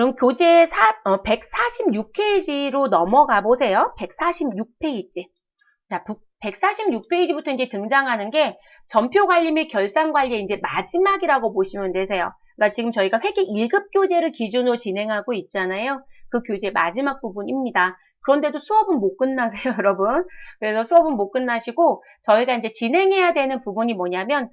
그럼 교재 146페이지로 넘어가 보세요. 146페이지. 자, 146페이지부터 이제 등장하는 게 전표 관리 및 결산 관리의 이제 마지막이라고 보시면 되세요. 그러니까 지금 저희가 회계 1급 교재를 기준으로 진행하고 있잖아요. 그 교재 마지막 부분입니다. 그런데도 수업은 못 끝나세요, 여러분. 그래서 수업은 못 끝나시고 저희가 이제 진행해야 되는 부분이 뭐냐면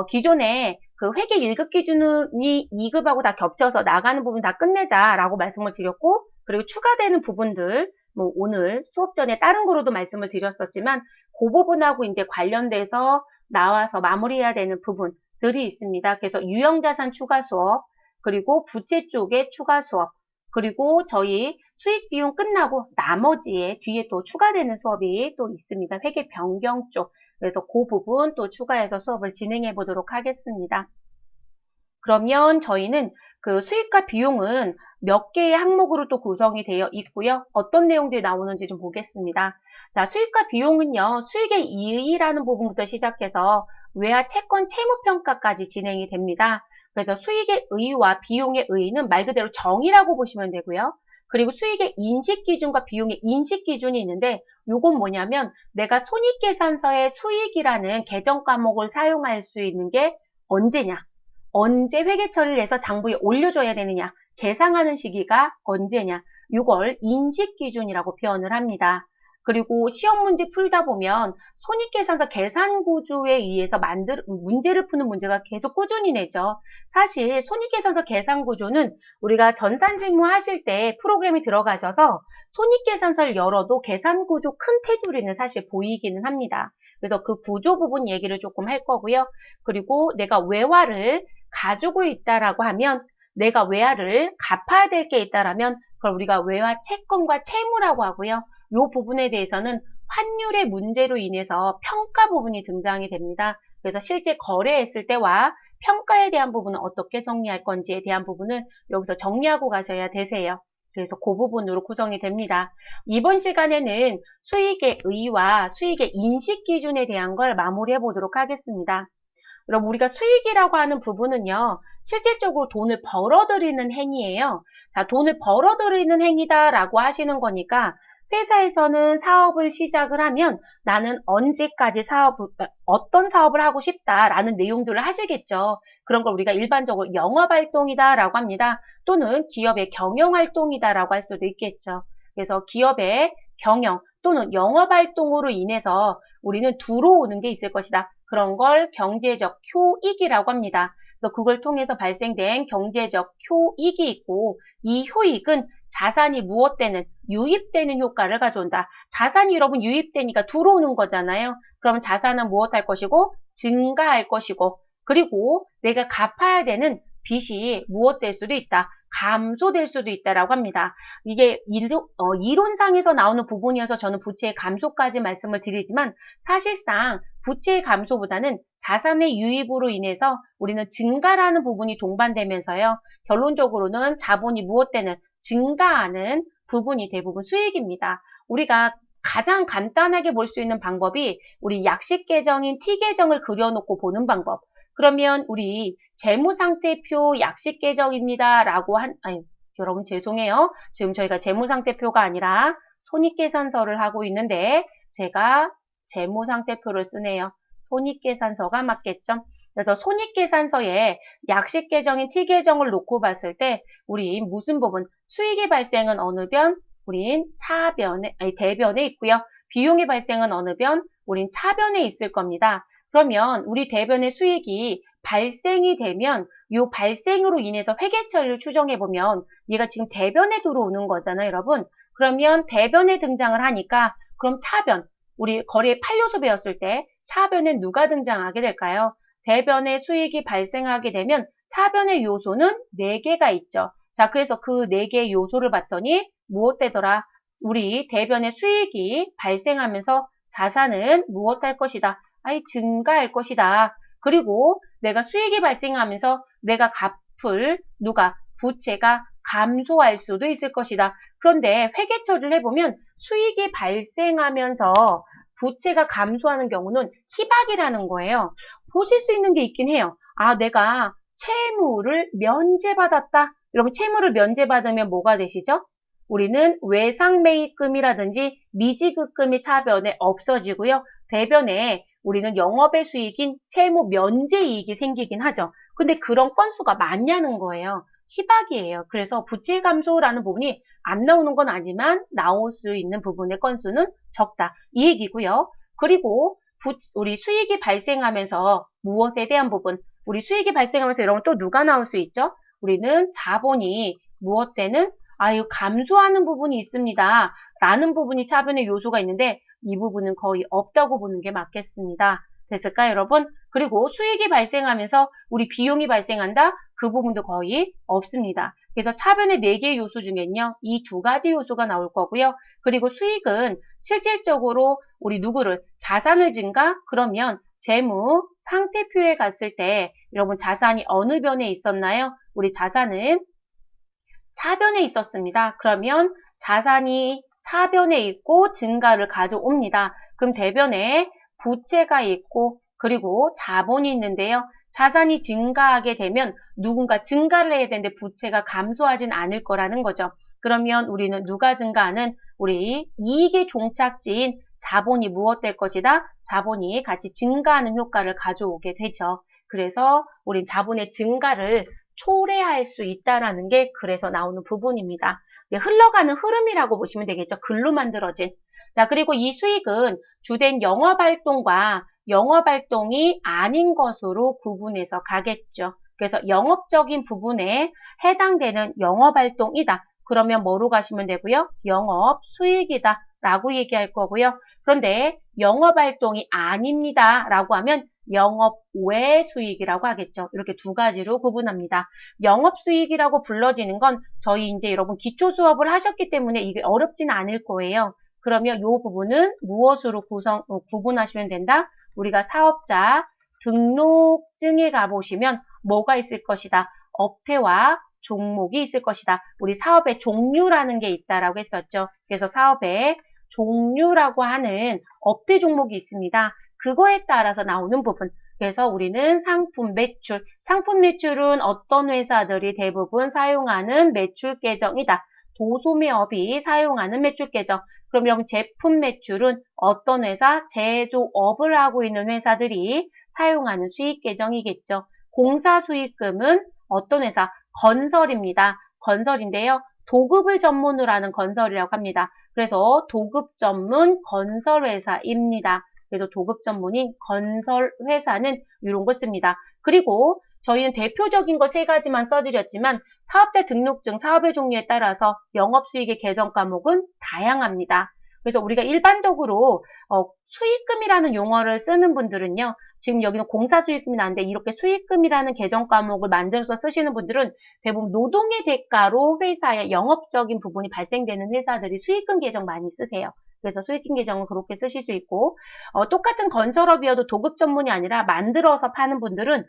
기존에 그 회계 1급 기준이 2급하고 다 겹쳐서 나가는 부분 다 끝내자라고 말씀을 드렸고, 그리고 추가되는 부분들 뭐 오늘 수업 전에 다른 거로도 말씀을 드렸었지만 그 부분하고 이제 관련돼서 나와서 마무리해야 되는 부분들이 있습니다. 그래서 유형자산 추가 수업, 그리고 부채 쪽에 추가 수업, 그리고 저희 수익 비용 끝나고 나머지에 뒤에 또 추가되는 수업이 또 있습니다. 회계 변경 쪽. 그래서 그 부분 또 추가해서 수업을 진행해 보도록 하겠습니다. 그러면 저희는 그 수익과 비용은 몇 개의 항목으로 또 구성이 되어 있고요. 어떤 내용들이 나오는지 좀 보겠습니다. 자, 수익과 비용은요, 수익의 이의라는 부분부터 시작해서 외화 채권 채무평가까지 진행이 됩니다. 그래서 수익의 의의와 비용의 의의는 말 그대로 정의라고 보시면 되고요. 그리고 수익의 인식기준과 비용의 인식기준이 있는데 요건 뭐냐면 내가 손익계산서의 수익이라는 계정 과목을 사용할 수 있는 게 언제냐? 언제 회계 처리를 해서 장부에 올려줘야 되느냐? 계상하는 시기가 언제냐? 이걸 인식기준이라고 표현을 합니다. 그리고 시험 문제 풀다 보면 손익계산서 계산구조에 의해서 문제를 푸는 문제가 계속 꾸준히 내죠. 사실 손익계산서 계산구조는 우리가 전산실무 하실 때 프로그램이 들어가셔서 손익계산서를 열어도 계산구조 큰 테두리는 사실 보이기는 합니다. 그래서 그 구조 부분 얘기를 조금 할 거고요. 그리고 내가 외화를 가지고 있다라고 하면 내가 외화를 갚아야 될 게 있다라면 그걸 우리가 외화 채권과 채무라고 하고요. 이 부분에 대해서는 환율의 문제로 인해서 평가 부분이 등장이 됩니다. 그래서 실제 거래했을 때와 평가에 대한 부분은 어떻게 정리할 건지에 대한 부분을 여기서 정리하고 가셔야 되세요. 그래서 그 부분으로 구성이 됩니다. 이번 시간에는 수익의 의의와 수익의 인식 기준에 대한 걸 마무리해 보도록 하겠습니다. 그럼 우리가 수익이라고 하는 부분은요, 실질적으로 돈을 벌어들이는 행위예요. 자, 돈을 벌어들이는 행위다라고 하시는 거니까 회사에서는 사업을 시작을 하면 나는 언제까지 어떤 사업을 하고 싶다라는 내용들을 하시겠죠. 그런 걸 우리가 일반적으로 영업활동이다라고 합니다. 또는 기업의 경영활동이다라고 할 수도 있겠죠. 그래서 기업의 경영 또는 영업활동으로 인해서 우리는 들어오는 게 있을 것이다. 그런 걸 경제적 효익이라고 합니다. 그래서 그걸 통해서 발생된 경제적 효익이 있고 이 효익은 자산이 무엇되는 유입되는 효과를 가져온다. 자산이 여러분 유입되니까 들어오는 거잖아요. 그러면 자산은 무엇할 것이고 증가할 것이고 그리고 내가 갚아야 되는 빚이 무엇될 수도 있다. 감소될 수도 있다라고 합니다. 이게 이론상에서 나오는 부분이어서 저는 부채의 감소까지 말씀을 드리지만 사실상 부채의 감소보다는 자산의 유입으로 인해서 우리는 증가라는 부분이 동반되면서요. 결론적으로는 자본이 무엇되는 증가하는 부분이 대부분 수익입니다. 우리가 가장 간단하게 볼 수 있는 방법이 우리 약식 계정인 T 계정을 그려놓고 보는 방법. 그러면 우리 재무상태표 약식 계정입니다. 라고 여러분 죄송해요. 지금 저희가 재무상태표가 아니라 손익계산서를 하고 있는데 제가 재무상태표를 쓰네요. 손익계산서가 맞겠죠? 그래서 손익계산서에 약식 계정인 T 계정을 놓고 봤을 때 우리 무슨 부분? 수익이 발생은 어느 변? 우린 대변에 있고요. 비용이 발생은 어느 변? 우린 차변에 있을 겁니다. 그러면 우리 대변의 수익이 발생이 되면 이 발생으로 인해서 회계 처리를 추정해 보면 얘가 지금 대변에 들어오는 거잖아요, 여러분. 그러면 대변에 등장을 하니까 그럼 차변, 우리 거래 8요소 배웠을 때 차변에 누가 등장하게 될까요? 대변의 수익이 발생하게 되면 차변의 요소는 4개가 있죠. 자, 그래서 그 4개의 요소를 봤더니 무엇 되더라? 우리 대변의 수익이 발생하면서 자산은 무엇할 것이다? 증가할 것이다. 그리고 내가 수익이 발생하면서 내가 갚을 부채가 감소할 수도 있을 것이다. 그런데 회계 처리를 해보면 수익이 발생하면서 부채가 감소하는 경우는 희박이라는 거예요. 보실 수 있는 게 있긴 해요. 내가 채무를 면제받았다. 여러분 채무를 면제받으면 뭐가 되시죠? 우리는 외상매입금이라든지 미지급금이 차변에 없어지고요. 대변에 우리는 영업의 수익인 채무 면제이익이 생기긴 하죠. 근데 그런 건수가 많냐는 거예요. 희박이에요. 그래서 부채 감소라는 부분이 안 나오는 건 아니지만 나올 수 있는 부분의 건수는 적다. 이 얘기고요. 그리고 우리 수익이 발생하면서 무엇에 대한 부분, 우리 수익이 발생하면서 여러분 또 누가 나올 수 있죠? 우리는 자본이 무엇 때는 감소하는 부분이 있습니다. 라는 부분이 차변의 요소가 있는데 이 부분은 거의 없다고 보는 게 맞겠습니다. 됐을까요, 여러분? 그리고 수익이 발생하면서 우리 비용이 발생한다? 그 부분도 거의 없습니다. 그래서 차변의 4개의 요소 중엔요, 이 2가지 요소가 나올 거고요. 그리고 수익은 실질적으로 우리 누구를 자산을 증가? 그러면 재무 상태표에 갔을 때 여러분 자산이 어느 변에 있었나요? 우리 자산은 차변에 있었습니다. 그러면 자산이 차변에 있고 증가를 가져옵니다. 그럼 대변에 부채가 있고 그리고 자본이 있는데요. 자산이 증가하게 되면 누군가 증가를 해야 되는데 부채가 감소하진 않을 거라는 거죠. 그러면 우리는 누가 증가하는 우리 이익의 종착지인 자본이 무엇 될 것이다? 자본이 같이 증가하는 효과를 가져오게 되죠. 그래서 우린 자본의 증가를 초래할 수 있다라는 게 그래서 나오는 부분입니다. 흘러가는 흐름이라고 보시면 되겠죠. 글로 만들어진. 자, 그리고 이 수익은 주된 영업활동과 영업활동이 아닌 것으로 구분해서 가겠죠. 그래서 영업적인 부분에 해당되는 영업활동이다. 그러면 뭐로 가시면 되고요? 영업수익이다 라고 얘기할 거고요. 그런데 영업활동이 아닙니다 라고 하면 영업 외 수익이라고 하겠죠. 이렇게 2가지로 구분합니다. 영업 수익이라고 불러지는 건 저희 이제 여러분 기초 수업을 하셨기 때문에 이게 어렵지는 않을 거예요. 그러면 이 부분은 무엇으로 구분하시면 된다? 우리가 사업자 등록증에 가보시면 뭐가 있을 것이다? 업태와 종목이 있을 것이다. 우리 사업의 종류라는 게 있다라고 했었죠. 그래서 사업의 종류라고 하는 업태 종목이 있습니다. 그거에 따라서 나오는 부분. 그래서 우리는 상품 매출. 상품 매출은 어떤 회사들이 대부분 사용하는 매출 계정이다. 도소매업이 사용하는 매출 계정. 그럼 여러분 제품 매출은 어떤 회사? 제조업을 하고 있는 회사들이 사용하는 수익 계정이겠죠. 공사 수익금은 어떤 회사? 건설입니다. 건설인데요. 도급을 전문으로 하는 건설이라고 합니다. 그래서 도급 전문 건설회사입니다. 그래서 도급 전문인 건설회사는 이런 걸 씁니다. 그리고 저희는 대표적인 거 3가지만 써드렸지만 사업자 등록증, 사업의 종류에 따라서 영업수익의 계정 과목은 다양합니다. 그래서 우리가 일반적으로 수익금이라는 용어를 쓰는 분들은요. 지금 여기는 공사수익금이 나왔는데 이렇게 수익금이라는 계정 과목을 만들어서 쓰시는 분들은 대부분 노동의 대가로 회사의 영업적인 부분이 발생되는 회사들이 수익금 계정 많이 쓰세요. 그래서 수익금 계정은 그렇게 쓰실 수 있고 똑같은 건설업이어도 도급 전문이 아니라 만들어서 파는 분들은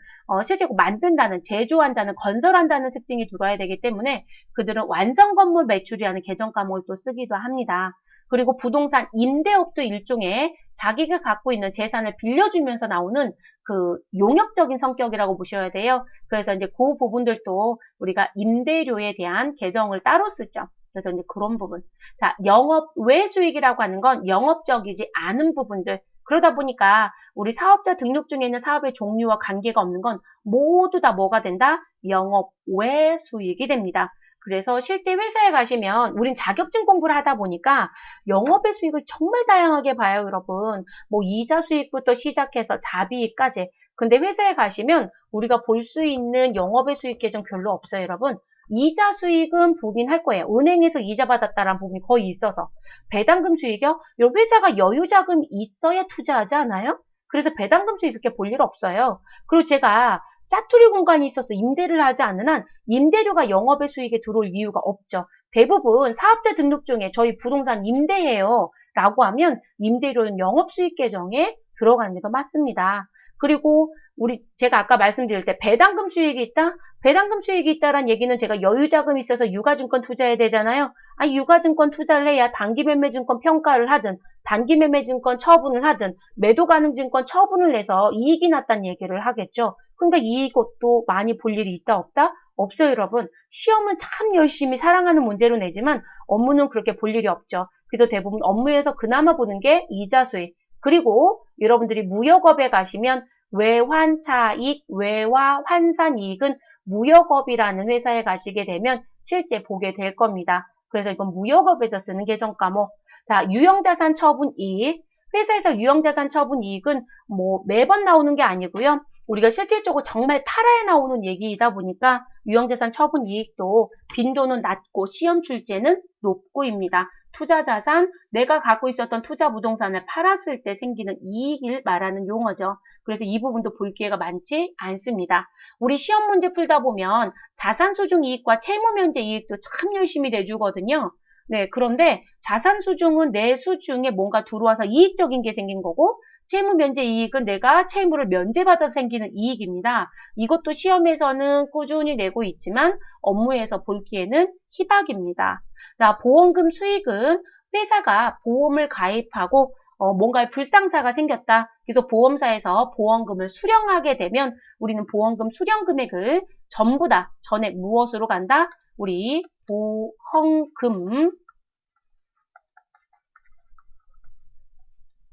실제 만든다는, 제조한다는, 건설한다는 특징이 들어야 되기 때문에 그들은 완성 건물 매출이라는 계정 과목을 또 쓰기도 합니다. 그리고 부동산 임대업도 일종의 자기가 갖고 있는 재산을 빌려주면서 나오는 그 용역적인 성격이라고 보셔야 돼요. 그래서 이제 그 부분들도 우리가 임대료에 대한 계정을 따로 쓰죠. 그래서 이제 그런 부분. 자, 영업 외 수익이라고 하는 건 영업적이지 않은 부분들. 그러다 보니까 우리 사업자 등록증에 있는 사업의 종류와 관계가 없는 건 모두 다 뭐가 된다? 영업 외 수익이 됩니다. 그래서 실제 회사에 가시면 우린 자격증 공부를 하다 보니까 영업의 수익을 정말 다양하게 봐요, 여러분. 뭐 이자 수익부터 시작해서 자비익까지. 근데 회사에 가시면 우리가 볼 수 있는 영업의 수익 계정 별로 없어요, 여러분. 이자 수익은 보긴 할 거예요. 은행에서 이자 받았다라는 부분이 거의 있어서. 배당금 수익이요? 회사가 여유자금이 있어야 투자하지 않아요? 그래서 배당금 수익 이렇게 볼 일 없어요. 그리고 제가 짜투리 공간이 있어서 임대를 하지 않는 한 임대료가 영업의 수익에 들어올 이유가 없죠. 대부분 사업자 등록증에 저희 부동산 임대해요 라고 하면 임대료는 영업수익 계정에 들어가는 게 더 맞습니다. 그리고 제가 아까 말씀드릴 때 배당금 수익이 있다? 배당금 수익이 있다란 얘기는 제가 여유자금이 있어서 유가증권 투자해야 되잖아요. 유가증권 투자를 해야 단기매매증권 평가를 하든 단기매매증권 처분을 하든 매도가능증권 처분을 해서 이익이 났다는 얘기를 하겠죠. 그러니까 이것도 많이 볼 일이 있다 없다? 없어요, 여러분. 시험은 참 열심히 사랑하는 문제로 내지만 업무는 그렇게 볼 일이 없죠. 그래서 대부분 업무에서 그나마 보는 게 이자 수익. 그리고 여러분들이 무역업에 가시면 외환차익, 외화 환산이익은 무역업이라는 회사에 가시게 되면 실제 보게 될 겁니다. 그래서 이건 무역업에서 쓰는 계정 과목. 자, 유형자산 처분 이익. 회사에서 유형자산 처분 이익은 뭐 매번 나오는 게 아니고요. 우리가 실질적으로 정말 팔아야 나오는 얘기이다 보니까 유형자산 처분 이익도 빈도는 낮고 시험 출제는 높고입니다. 투자자산, 내가 갖고 있었던 투자 부동산을 팔았을 때 생기는 이익을 말하는 용어죠. 그래서 이 부분도 볼 기회가 많지 않습니다. 우리 시험 문제 풀다 보면 자산수중 이익과 채무면제 이익도 참 열심히 내주거든요. 네, 그런데 자산수중은 내 수중에 뭔가 들어와서 이익적인 게 생긴 거고 채무면제 이익은 내가 채무를 면제받아서 생기는 이익입니다. 이것도 시험에서는 꾸준히 내고 있지만 업무에서 볼 기회는 희박입니다. 자, 보험금 수익은 회사가 보험을 가입하고 뭔가의 불상사가 생겼다. 그래서 보험사에서 보험금을 수령하게 되면 우리는 보험금 수령 금액을 전부 다 전액 무엇으로 간다? 우리 보험금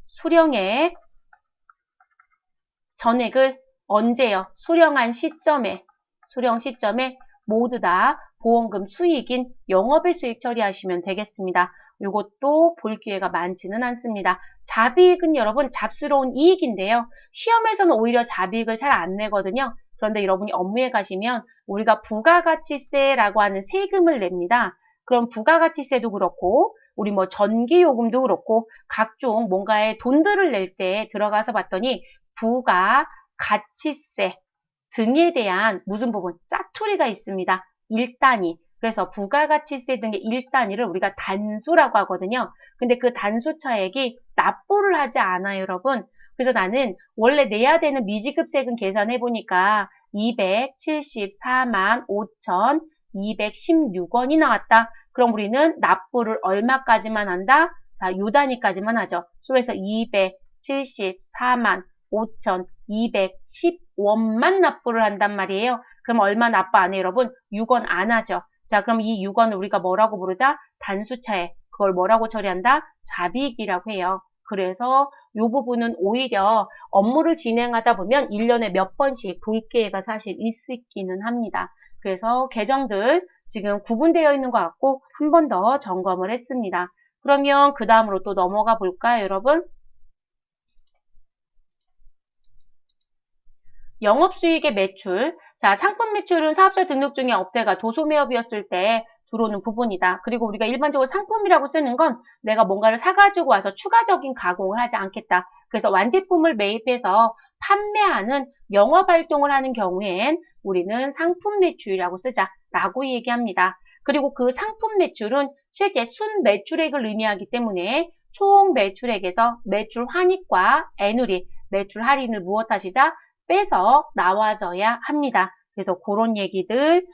수령액 전액을 언제요? 수령 시점에 모두 다 보험금 수익인 영업의 수익 처리하시면 되겠습니다. 이것도 볼 기회가 많지는 않습니다. 잡이익은 여러분 잡스러운 이익인데요. 시험에서는 오히려 잡이익을 잘 안 내거든요. 그런데 여러분이 업무에 가시면 우리가 부가가치세라고 하는 세금을 냅니다. 그럼 부가가치세도 그렇고 우리 뭐 전기요금도 그렇고 각종 뭔가에 돈들을 낼 때 들어가서 봤더니 부가가치세 등에 대한 무슨 부분? 짜투리가 있습니다. 1단위. 그래서 부가가치세 등의 1단위를 우리가 단수라고 하거든요. 근데 그 단수 차액이 납부를 하지 않아요, 여러분. 그래서 나는 원래 내야 되는 미지급세금 계산해 보니까 274만 5,216원이 나왔다. 그럼 우리는 납부를 얼마까지만 한다? 자, 요 단위까지만 하죠. 그래서 274만 5,210원만 납부를 한단 말이에요. 그럼 얼마 납부 안 해요, 여러분? 6원 안 하죠. 자, 그럼 이 6원을 우리가 뭐라고 부르자? 단수차액. 그걸 뭐라고 처리한다? 잡이익이라고 해요. 그래서 이 부분은 오히려 업무를 진행하다 보면 1년에 몇 번씩 볼 기회가 사실 있기는 합니다. 그래서 계정들 지금 구분되어 있는 것 같고 한 번 더 점검을 했습니다. 그러면 그 다음으로 또 넘어가 볼까요, 여러분? 영업수익의 매출. 자, 상품 매출은 사업자 등록 중에 업대가 도소매업이었을 때 들어오는 부분이다. 그리고 우리가 일반적으로 상품이라고 쓰는 건 내가 뭔가를 사가지고 와서 추가적인 가공을 하지 않겠다. 그래서 완제품을 매입해서 판매하는 영업활동을 하는 경우엔 우리는 상품 매출이라고 쓰자라고 얘기합니다. 그리고 그 상품 매출은 실제 순 매출액을 의미하기 때문에 총 매출액에서 매출 환입과 애누리, 매출 할인을 무엇하시자? 빼서 나와줘야 합니다. 그래서 그런 얘기들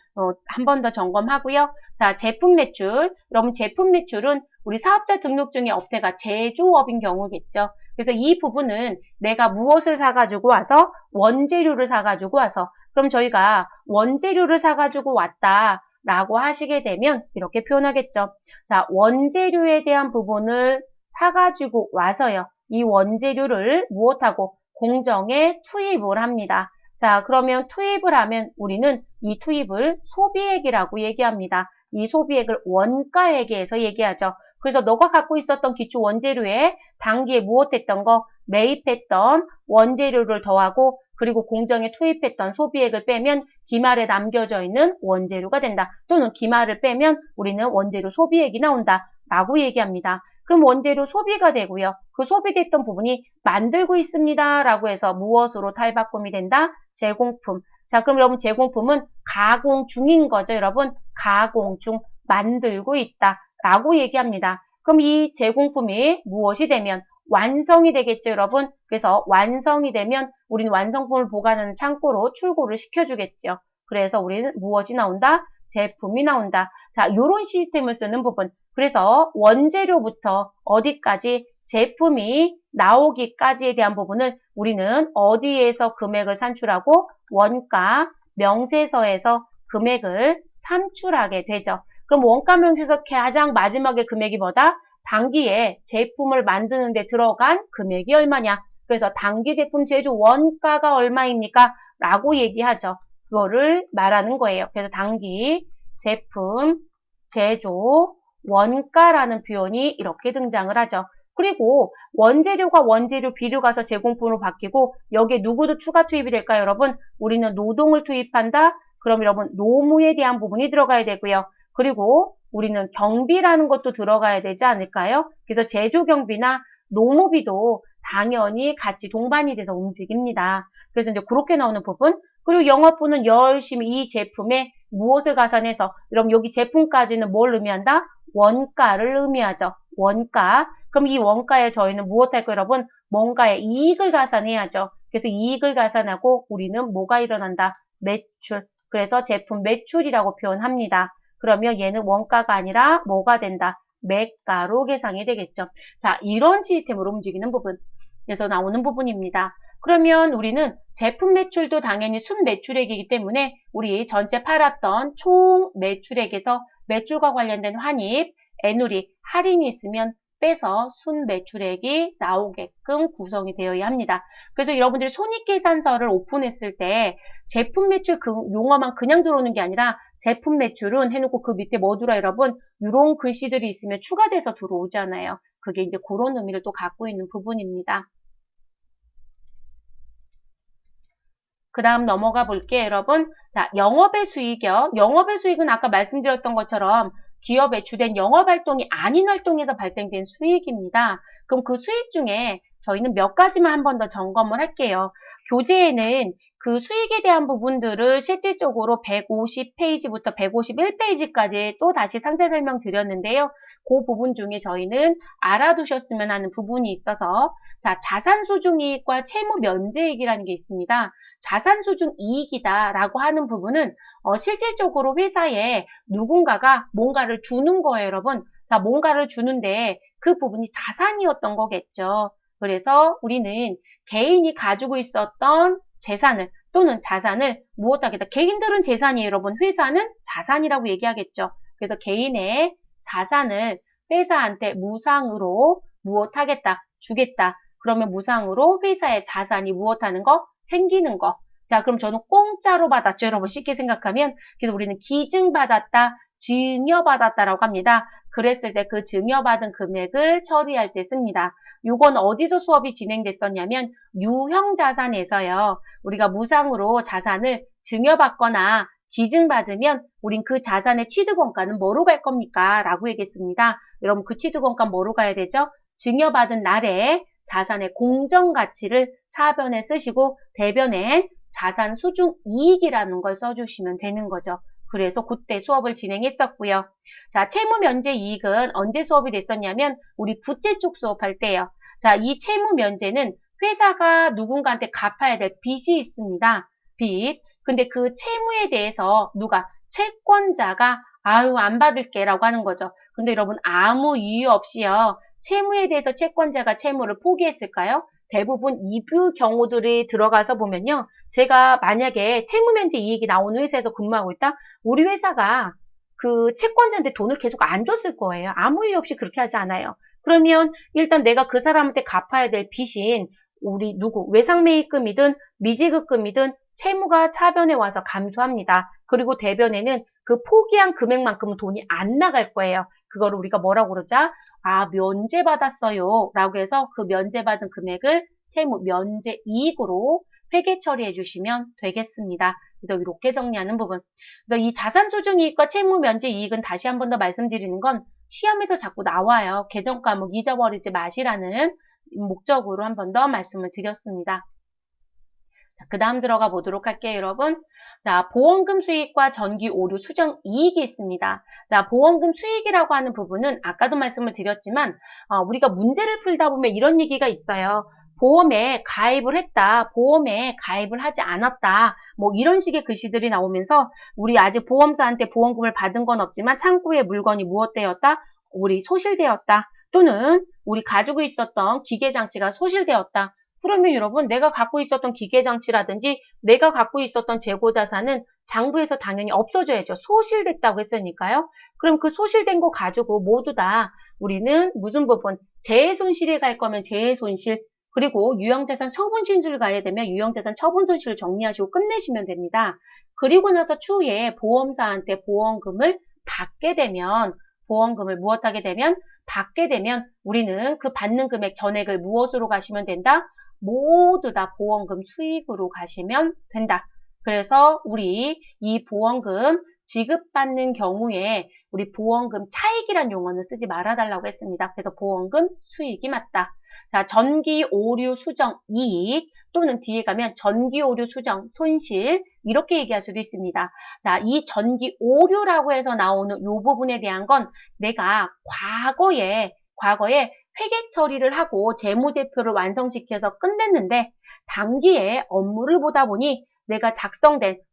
한 번 더 점검하고요. 자, 제품 매출. 여러분 제품 매출은 우리 사업자 등록 중에 업체가 제조업인 경우겠죠. 그래서 이 부분은 내가 무엇을 사가지고 와서 원재료를 사가지고 와서 그럼 저희가 원재료를 사가지고 왔다라고 하시게 되면 이렇게 표현하겠죠. 자, 원재료에 대한 부분을 사가지고 와서요. 이 원재료를 무엇하고 공정에 투입을 합니다. 자, 그러면 투입을 하면 우리는 이 투입을 소비액이라고 얘기합니다. 이 소비액을 원가액에서 얘기하죠. 그래서 너가 갖고 있었던 기초 원재료에 당기에 무엇했던 거? 매입했던 원재료를 더하고 그리고 공정에 투입했던 소비액을 빼면 기말에 남겨져 있는 원재료가 된다. 또는 기말을 빼면 우리는 원재료 소비액이 나온다. 라고 얘기합니다. 그럼 원재료 소비가 되고요. 그 소비됐던 부분이 만들고 있습니다. 라고 해서 무엇으로 탈바꿈이 된다? 제공품. 자, 그럼 여러분 제공품은 가공 중인 거죠, 여러분. 가공 중, 만들고 있다. 라고 얘기합니다. 그럼 이 제공품이 무엇이 되면 완성이 되겠죠, 여러분. 그래서 완성이 되면 우리는 완성품을 보관하는 창고로 출고를 시켜주겠죠. 그래서 우리는 무엇이 나온다? 제품이 나온다. 자, 이런 시스템을 쓰는 부분. 그래서 원재료부터 어디까지 제품이 나오기까지에 대한 부분을 우리는 어디에서 금액을 산출하고 원가 명세서에서 금액을 산출하게 되죠. 그럼 원가 명세서 가장 마지막에 금액이 뭐다? 당기에 제품을 만드는 데 들어간 금액이 얼마냐? 그래서 당기 제품 제조 원가가 얼마입니까? 라고 얘기하죠. 그거를 말하는 거예요. 그래서 당기 제품 제조 원가라는 표현이 이렇게 등장을 하죠. 그리고 원재료가 원재료 비료 가서 제공품으로 바뀌고 여기에 누구도 추가 투입이 될까요, 여러분? 우리는 노동을 투입한다. 그럼 여러분 노무에 대한 부분이 들어가야 되고요. 그리고 우리는 경비라는 것도 들어가야 되지 않을까요? 그래서 제조 경비나 노무비도 당연히 같이 동반이 돼서 움직입니다. 그래서 이제 그렇게 나오는 부분. 그리고 영업부는 열심히 이 제품에 무엇을 가산해서, 그럼 여기 제품까지는 뭘 의미한다? 원가를 의미하죠. 원가. 그럼 이 원가에 저희는 무엇 할까요, 여러분? 뭔가의 이익을 가산해야죠. 그래서 이익을 가산하고 우리는 뭐가 일어난다? 매출. 그래서 제품 매출이라고 표현합니다. 그러면 얘는 원가가 아니라 뭐가 된다? 매가로 계산이 되겠죠. 자, 이런 시스템으로 움직이는 부분에서 나오는 부분입니다. 그러면 우리는 제품 매출도 당연히 순 매출액이기 때문에 우리 전체 팔았던 총 매출액에서 매출과 관련된 환입, 애누리, 할인이 있으면 빼서 순 매출액이 나오게끔 구성이 되어야 합니다. 그래서 여러분들이 손익계산서를 오픈했을 때 제품 매출 그 용어만 그냥 들어오는 게 아니라 제품 매출은 해놓고 그 밑에 뭐 들어요, 여러분? 이런 글씨들이 있으면 추가돼서 들어오잖아요. 그게 이제 그런 의미를 또 갖고 있는 부분입니다. 그 다음 넘어가 볼게요, 여러분. 자, 영업의 수익이요. 영업의 수익은 아까 말씀드렸던 것처럼 기업의 주된 영업활동이 아닌 활동에서 발생된 수익입니다. 그럼 그 수익 중에 저희는 몇 가지만 한 번 더 점검을 할게요. 교재에는 그 수익에 대한 부분들을 실질적으로 150페이지부터 151페이지까지 또 다시 상세 설명 드렸는데요. 그 부분 중에 저희는 알아두셨으면 하는 부분이 있어서, 자, 자산소중이익과 채무면제이익이라는 게 있습니다. 자산소중 이익이다라고 하는 부분은 실질적으로 회사에 누군가가 뭔가를 주는 거예요, 여러분. 자, 뭔가를 주는데 그 부분이 자산이었던 거겠죠. 그래서 우리는 개인이 가지고 있었던 재산을 또는 자산을 무엇하겠다. 개인들은 재산이에요, 여러분. 회사는 자산이라고 얘기하겠죠. 그래서 개인의 자산을 회사한테 무상으로 무엇하겠다, 주겠다. 그러면 무상으로 회사의 자산이 무엇하는 거? 생기는 거. 자, 그럼 저는 공짜로 받았죠, 여러분. 쉽게 생각하면. 그래서 우리는 기증받았다, 증여받았다라고 합니다. 그랬을 때 그 증여받은 금액을 처리할 때 씁니다. 요건 어디서 수업이 진행됐었냐면 유형자산에서요. 우리가 무상으로 자산을 증여받거나 기증받으면 우린 그 자산의 취득원가는 뭐로 갈 겁니까? 라고 얘기했습니다. 여러분 그 취득원가 뭐로 가야 되죠? 증여받은 날에 자산의 공정가치를 차변에 쓰시고 대변에 자산 수중 이익이라는 걸 써주시면 되는 거죠. 그래서 그때 수업을 진행했었고요. 자, 채무면제 이익은 언제 수업이 됐었냐면 우리 부채 쪽 수업할 때요. 자, 이 채무면제는 회사가 누군가한테 갚아야 될 빚이 있습니다. 빚. 근데 그 채무에 대해서 누가 채권자가 아유 안 받을게 라고 하는 거죠. 근데 여러분 아무 이유 없이요. 채무에 대해서 채권자가 채무를 포기했을까요? 대부분 이부 경우들이 들어가서 보면요. 제가 만약에 채무면제 이익이 나오는 회사에서 근무하고 있다? 우리 회사가 그 채권자한테 돈을 계속 안 줬을 거예요. 아무 이유 없이 그렇게 하지 않아요. 그러면 일단 내가 그 사람한테 갚아야 될 빚인 우리 누구 외상매입금이든 미지급금이든 채무가 차변에 와서 감소합니다. 그리고 대변에는 그 포기한 금액만큼은 돈이 안 나갈 거예요. 그거를 우리가 뭐라고 그러자? 아, 면제받았어요. 라고 해서 그 면제받은 금액을 채무 면제 이익으로 회계 처리해 주시면 되겠습니다. 그래서 이렇게 정리하는 부분. 그래서 이 자산소중이익과 채무 면제 이익은 다시 한 번 더 말씀드리는 건 시험에서 자꾸 나와요. 개정 과목 잊어버리지 마시라는 목적으로 한 번 더 말씀을 드렸습니다. 그 다음 들어가 보도록 할게요, 여러분. 자, 보험금 수익과 전기 오류 수정 이익이 있습니다. 자, 보험금 수익이라고 하는 부분은 아까도 말씀을 드렸지만 우리가 문제를 풀다 보면 이런 얘기가 있어요. 보험에 가입을 했다, 보험에 가입을 하지 않았다, 뭐 이런 식의 글씨들이 나오면서 우리 아직 보험사한테 보험금을 받은 건 없지만 창고에 물건이 무엇되었다? 우리 소실되었다. 또는 우리 가지고 있었던 기계장치가 소실되었다. 그러면 여러분 내가 갖고 있었던 기계장치라든지 내가 갖고 있었던 재고자산은 장부에서 당연히 없어져야죠. 소실됐다고 했으니까요. 그럼 그 소실된 거 가지고 모두 다 우리는 무슨 부분? 재해손실에 갈 거면 재해손실, 그리고 유형자산 처분신고를 가야 되면 유형자산 처분손실을 정리하시고 끝내시면 됩니다. 그리고 나서 추후에 보험사한테 보험금을 받게 되면, 보험금을 무엇하게 되면? 받게 되면 우리는 그 받는 금액 전액을 무엇으로 가시면 된다? 모두 다 보험금 수익으로 가시면 된다. 그래서 우리 이 보험금 지급받는 경우에 우리 보험금 차익이란 용어는 쓰지 말아달라고 했습니다. 그래서 보험금 수익이 맞다. 자, 전기 오류 수정 이익 또는 뒤에 가면 전기 오류 수정 손실 이렇게 얘기할 수도 있습니다. 자, 이 전기 오류라고 해서 나오는 이 부분에 대한 건 내가 과거에 회계 처리를 하고 재무제표를 완성시켜서 끝냈는데 단기에 업무를 보다 보니 내가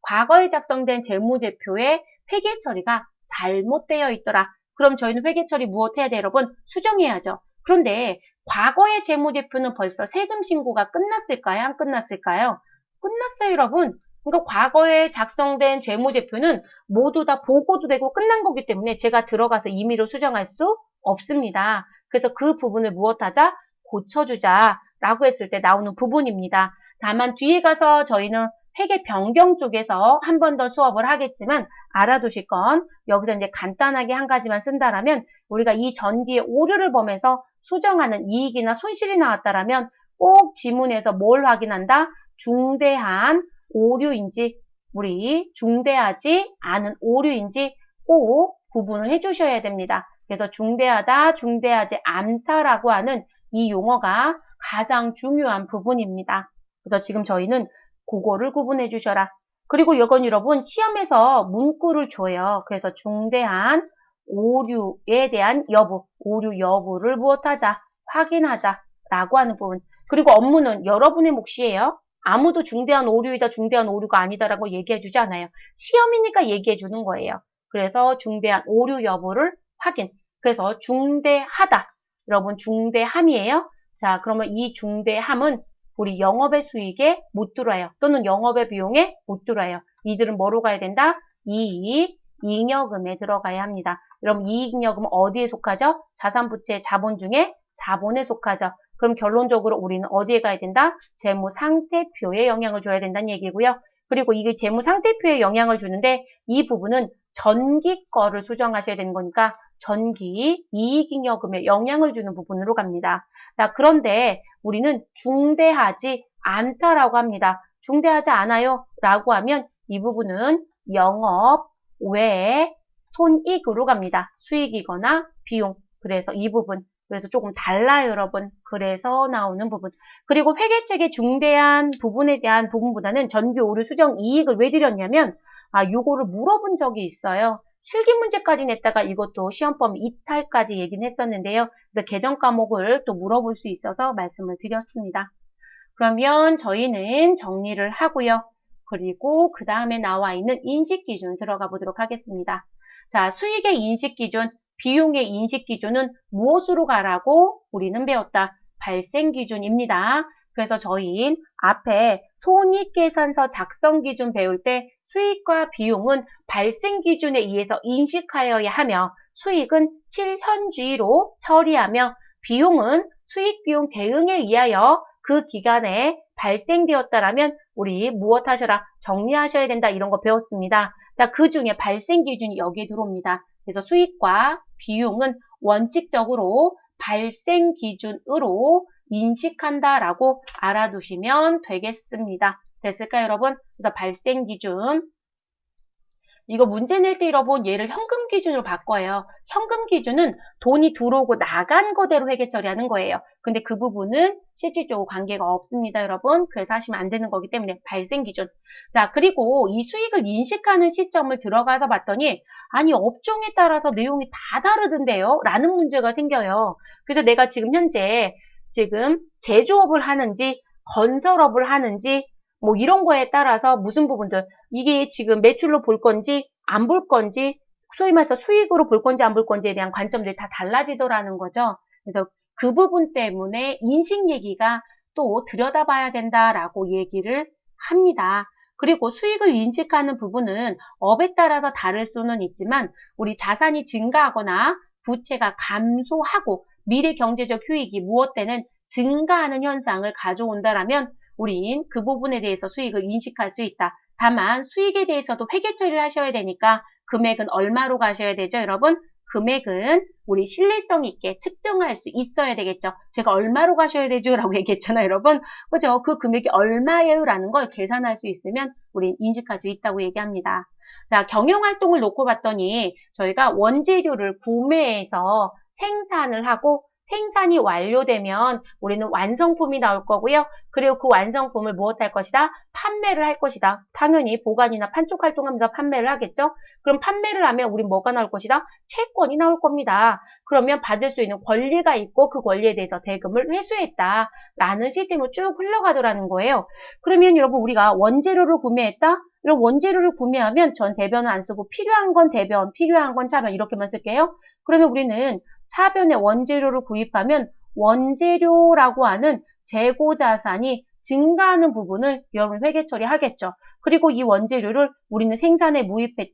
과거에 작성된 재무제표의 회계 처리가 잘못되어 있더라. 그럼 저희는 회계 처리 무엇해야 돼요, 여러분? 수정해야죠. 그런데 과거의 재무제표는 벌써 세금 신고가 끝났을까요? 안 끝났을까요? 끝났어요, 여러분. 그러니까 과거에 작성된 재무제표는 모두 다 보고도 되고 끝난 거기 때문에 제가 들어가서 임의로 수정할 수 없습니다. 그래서 그 부분을 무엇하자? 고쳐주자라고 했을 때 나오는 부분입니다. 다만 뒤에 가서 저희는 회계 변경 쪽에서 한 번 더 수업을 하겠지만 알아두실 건 여기서 이제 간단하게 한 가지만 쓴다라면 우리가 이 전기의 오류를 보면서 수정하는 이익이나 손실이 나왔다라면 꼭 지문에서 뭘 확인한다? 중대한 오류인지 우리 중대하지 않은 오류인지 꼭 구분을 해주셔야 됩니다. 그래서 중대하다, 중대하지 않다라고 하는 이 용어가 가장 중요한 부분입니다. 그래서 지금 저희는 그거를 구분해 주셔라. 그리고 이건 여러분 시험에서 문구를 줘요. 그래서 중대한 오류에 대한 여부, 오류 여부를 무엇하자? 확인하자라고 하는 부분. 그리고 업무는 여러분의 몫이에요. 아무도 중대한 오류이다, 중대한 오류가 아니다라고 얘기해 주지 않아요. 시험이니까 얘기해 주는 거예요. 그래서 중대한 오류 여부를 확인. 그래서 중대하다. 여러분 중대함이에요. 자, 그러면 이 중대함은 우리 영업의 수익에 못 들어와요. 또는 영업의 비용에 못 들어와요. 이들은 뭐로 가야 된다? 이익, 잉여금에 들어가야 합니다. 그럼 이익잉여금은 어디에 속하죠? 자산부채 자본 중에 자본에 속하죠. 그럼 결론적으로 우리는 어디에 가야 된다? 재무상태표에 영향을 줘야 된다는 얘기고요. 그리고 이게 재무상태표에 영향을 주는데 이 부분은 전기 거를 수정하셔야 되는 거니까 전기 이익잉여금에 영향을 주는 부분으로 갑니다. 자, 그런데 우리는 중대하지 않다라고 합니다. 중대하지 않아요 라고 하면 이 부분은 영업 외 손익으로 갑니다. 수익이거나 비용. 그래서 이 부분. 그래서 조금 달라요, 여러분. 그래서 나오는 부분. 그리고 회계책의 중대한 부분에 대한 부분보다는 전기 오류 수정 이익을 왜 드렸냐면 요거를 물어본 적이 있어요. 실기 문제까지 냈다가 이것도 시험범 이탈까지 얘기는 했었는데요. 그래서 개정 과목을 또 물어볼 수 있어서 말씀을 드렸습니다. 그러면 저희는 정리를 하고요. 그리고 그 다음에 나와 있는 인식기준 들어가 보도록 하겠습니다. 자, 수익의 인식기준, 비용의 인식기준은 무엇으로 가라고 우리는 배웠다. 발생기준입니다. 그래서 저희 앞에 손익계산서 작성기준 배울 때 수익과 비용은 발생기준에 의해서 인식하여야 하며 수익은 실현주의로 처리하며 비용은 수익비용 대응에 의하여 그 기간에 발생되었다라면 우리 무엇 하셔라? 정리하셔야 된다. 이런 거 배웠습니다. 자, 그 중에 발생기준이 여기에 들어옵니다. 그래서 수익과 비용은 원칙적으로 발생기준으로 인식한다라고 알아두시면 되겠습니다. 됐을까요, 여러분? 그래서 발생기준. 이거 문제 낼 때 여러분 얘를 현금 기준으로 바꿔요. 현금 기준은 돈이 들어오고 나간 거대로 회계 처리하는 거예요. 근데 그 부분은 실질적으로 관계가 없습니다, 여러분. 그래서 하시면 안 되는 거기 때문에 발생 기준. 자, 그리고 이 수익을 인식하는 시점을 들어가서 봤더니 아니 업종에 따라서 내용이 다 다르던데요? 라는 문제가 생겨요. 그래서 내가 지금 현재 제조업을 하는지 건설업을 하는지 뭐 이런 거에 따라서 무슨 부분들 이게 지금 매출로 볼 건지 안 볼 건지 소위 말해서 수익으로 볼 건지 안 볼 건지에 대한 관점들이 다 달라지더라는 거죠. 그래서 그 부분 때문에 인식 얘기가 또 들여다봐야 된다라고 얘기를 합니다. 그리고 수익을 인식하는 부분은 업에 따라서 다를 수는 있지만 우리 자산이 증가하거나 부채가 감소하고 미래 경제적 효익이 무엇 때는 증가하는 현상을 가져온다라면 우린 그 부분에 대해서 수익을 인식할 수 있다. 다만 수익에 대해서도 회계 처리를 하셔야 되니까 금액은 얼마로 가셔야 되죠, 여러분? 금액은 우리 신뢰성 있게 측정할 수 있어야 되겠죠. 제가 얼마로 가셔야 되죠? 라고 얘기했잖아요, 여러분. 그죠? 그 금액이 얼마예요? 라는 걸 계산할 수 있으면 우린 인식할 수 있다고 얘기합니다. 자, 경영활동을 놓고 봤더니 저희가 원재료를 구매해서 생산을 하고 생산이 완료되면 우리는 완성품이 나올 거고요. 그리고 그 완성품을 무엇할 것이다? 판매를 할 것이다. 당연히 보관이나 판촉 활동하면서 판매를 하겠죠. 그럼 판매를 하면 우린 뭐가 나올 것이다? 채권이 나올 겁니다. 그러면 받을 수 있는 권리가 있고 그 권리에 대해서 대금을 회수했다. 라는 시스템으로 쭉 흘러가더라는 거예요. 그러면 여러분 우리가 원재료를 구매했다? 이런 원재료를 구매하면 전 대변은 안 쓰고 필요한 건 대변, 필요한 건 차변 이렇게만 쓸게요. 그러면 우리는 차변에 원재료를 구입하면 원재료라고 하는 재고자산이 증가하는 부분을 여러분 회계 처리하겠죠. 그리고 이 원재료를 우리는 생산에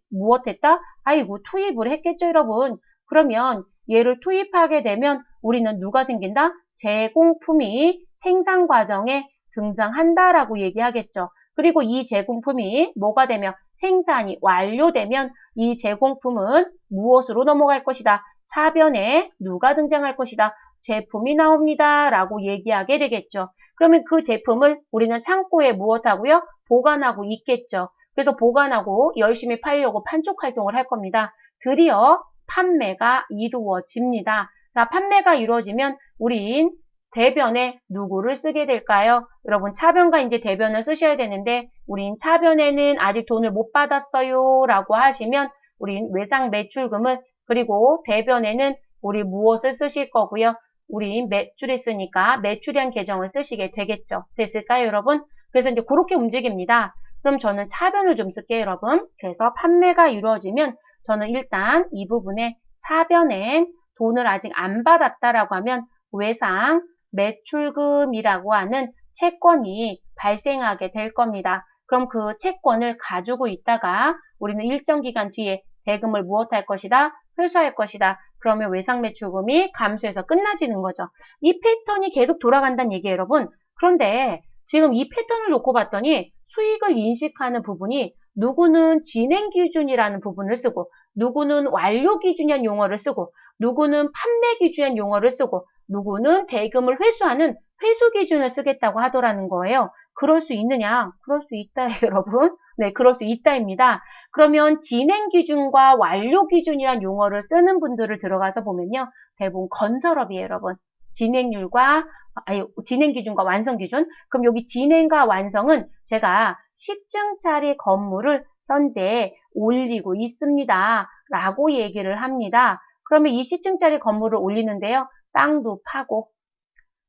무엇했다? 아이고 투입을 했겠죠, 여러분. 그러면 얘를 투입하게 되면 우리는 누가 생긴다? 제공품이 생산 과정에 등장한다라고 얘기하겠죠. 그리고 이 제공품이 뭐가 되면 생산이 완료되면 이 제공품은 무엇으로 넘어갈 것이다? 차변에 누가 등장할 것이다? 제품이 나옵니다. 라고 얘기하게 되겠죠. 그러면 그 제품을 우리는 창고에 무엇하고요? 보관하고 있겠죠. 그래서 보관하고 열심히 팔려고 판촉 활동을 할 겁니다. 드디어 판매가 이루어집니다. 자, 판매가 이루어지면 우린 대변에 누구를 쓰게 될까요? 여러분 차변과 이제 대변을 쓰셔야 되는데 우린 차변에는 아직 돈을 못 받았어요 라고 하시면 우린 외상 매출금을 그리고 대변에는 우리 무엇을 쓰실 거고요. 우린 매출했으니까 매출량 계정을 쓰시게 되겠죠. 됐을까요, 여러분? 그래서 이제 그렇게 움직입니다. 그럼 저는 차변을 좀 쓸게요, 여러분. 그래서 판매가 이루어지면 저는 일단 이 부분에 차변엔 돈을 아직 안 받았다라고 하면 외상 매출금이라고 하는 채권이 발생하게 될 겁니다. 그럼 그 채권을 가지고 있다가 우리는 일정 기간 뒤에 대금을 무엇할 것이다? 회수할 것이다. 그러면 외상 매출금이 감소해서 끝나지는 거죠. 이 패턴이 계속 돌아간다는 얘기예요, 여러분. 그런데 지금 이 패턴을 놓고 봤더니 수익을 인식하는 부분이 누구는 진행 기준이라는 부분을 쓰고 누구는 완료 기준이라는 용어를 쓰고 누구는 판매 기준이라는 용어를 쓰고 누구는 대금을 회수하는 회수 기준을 쓰겠다고 하더라는 거예요. 그럴 수 있느냐? 그럴 수 있다, 여러분. 네, 그럴 수 있다입니다. 그러면 진행 기준과 완료 기준이란 용어를 쓰는 분들을 들어가서 보면요. 대부분 건설업이에요, 여러분. 진행 기준과 완성 기준. 그럼 여기 진행과 완성은 제가 10층짜리 건물을 현재 올리고 있습니다. 라고 얘기를 합니다. 그러면 이 10층짜리 건물을 올리는데요. 땅도 파고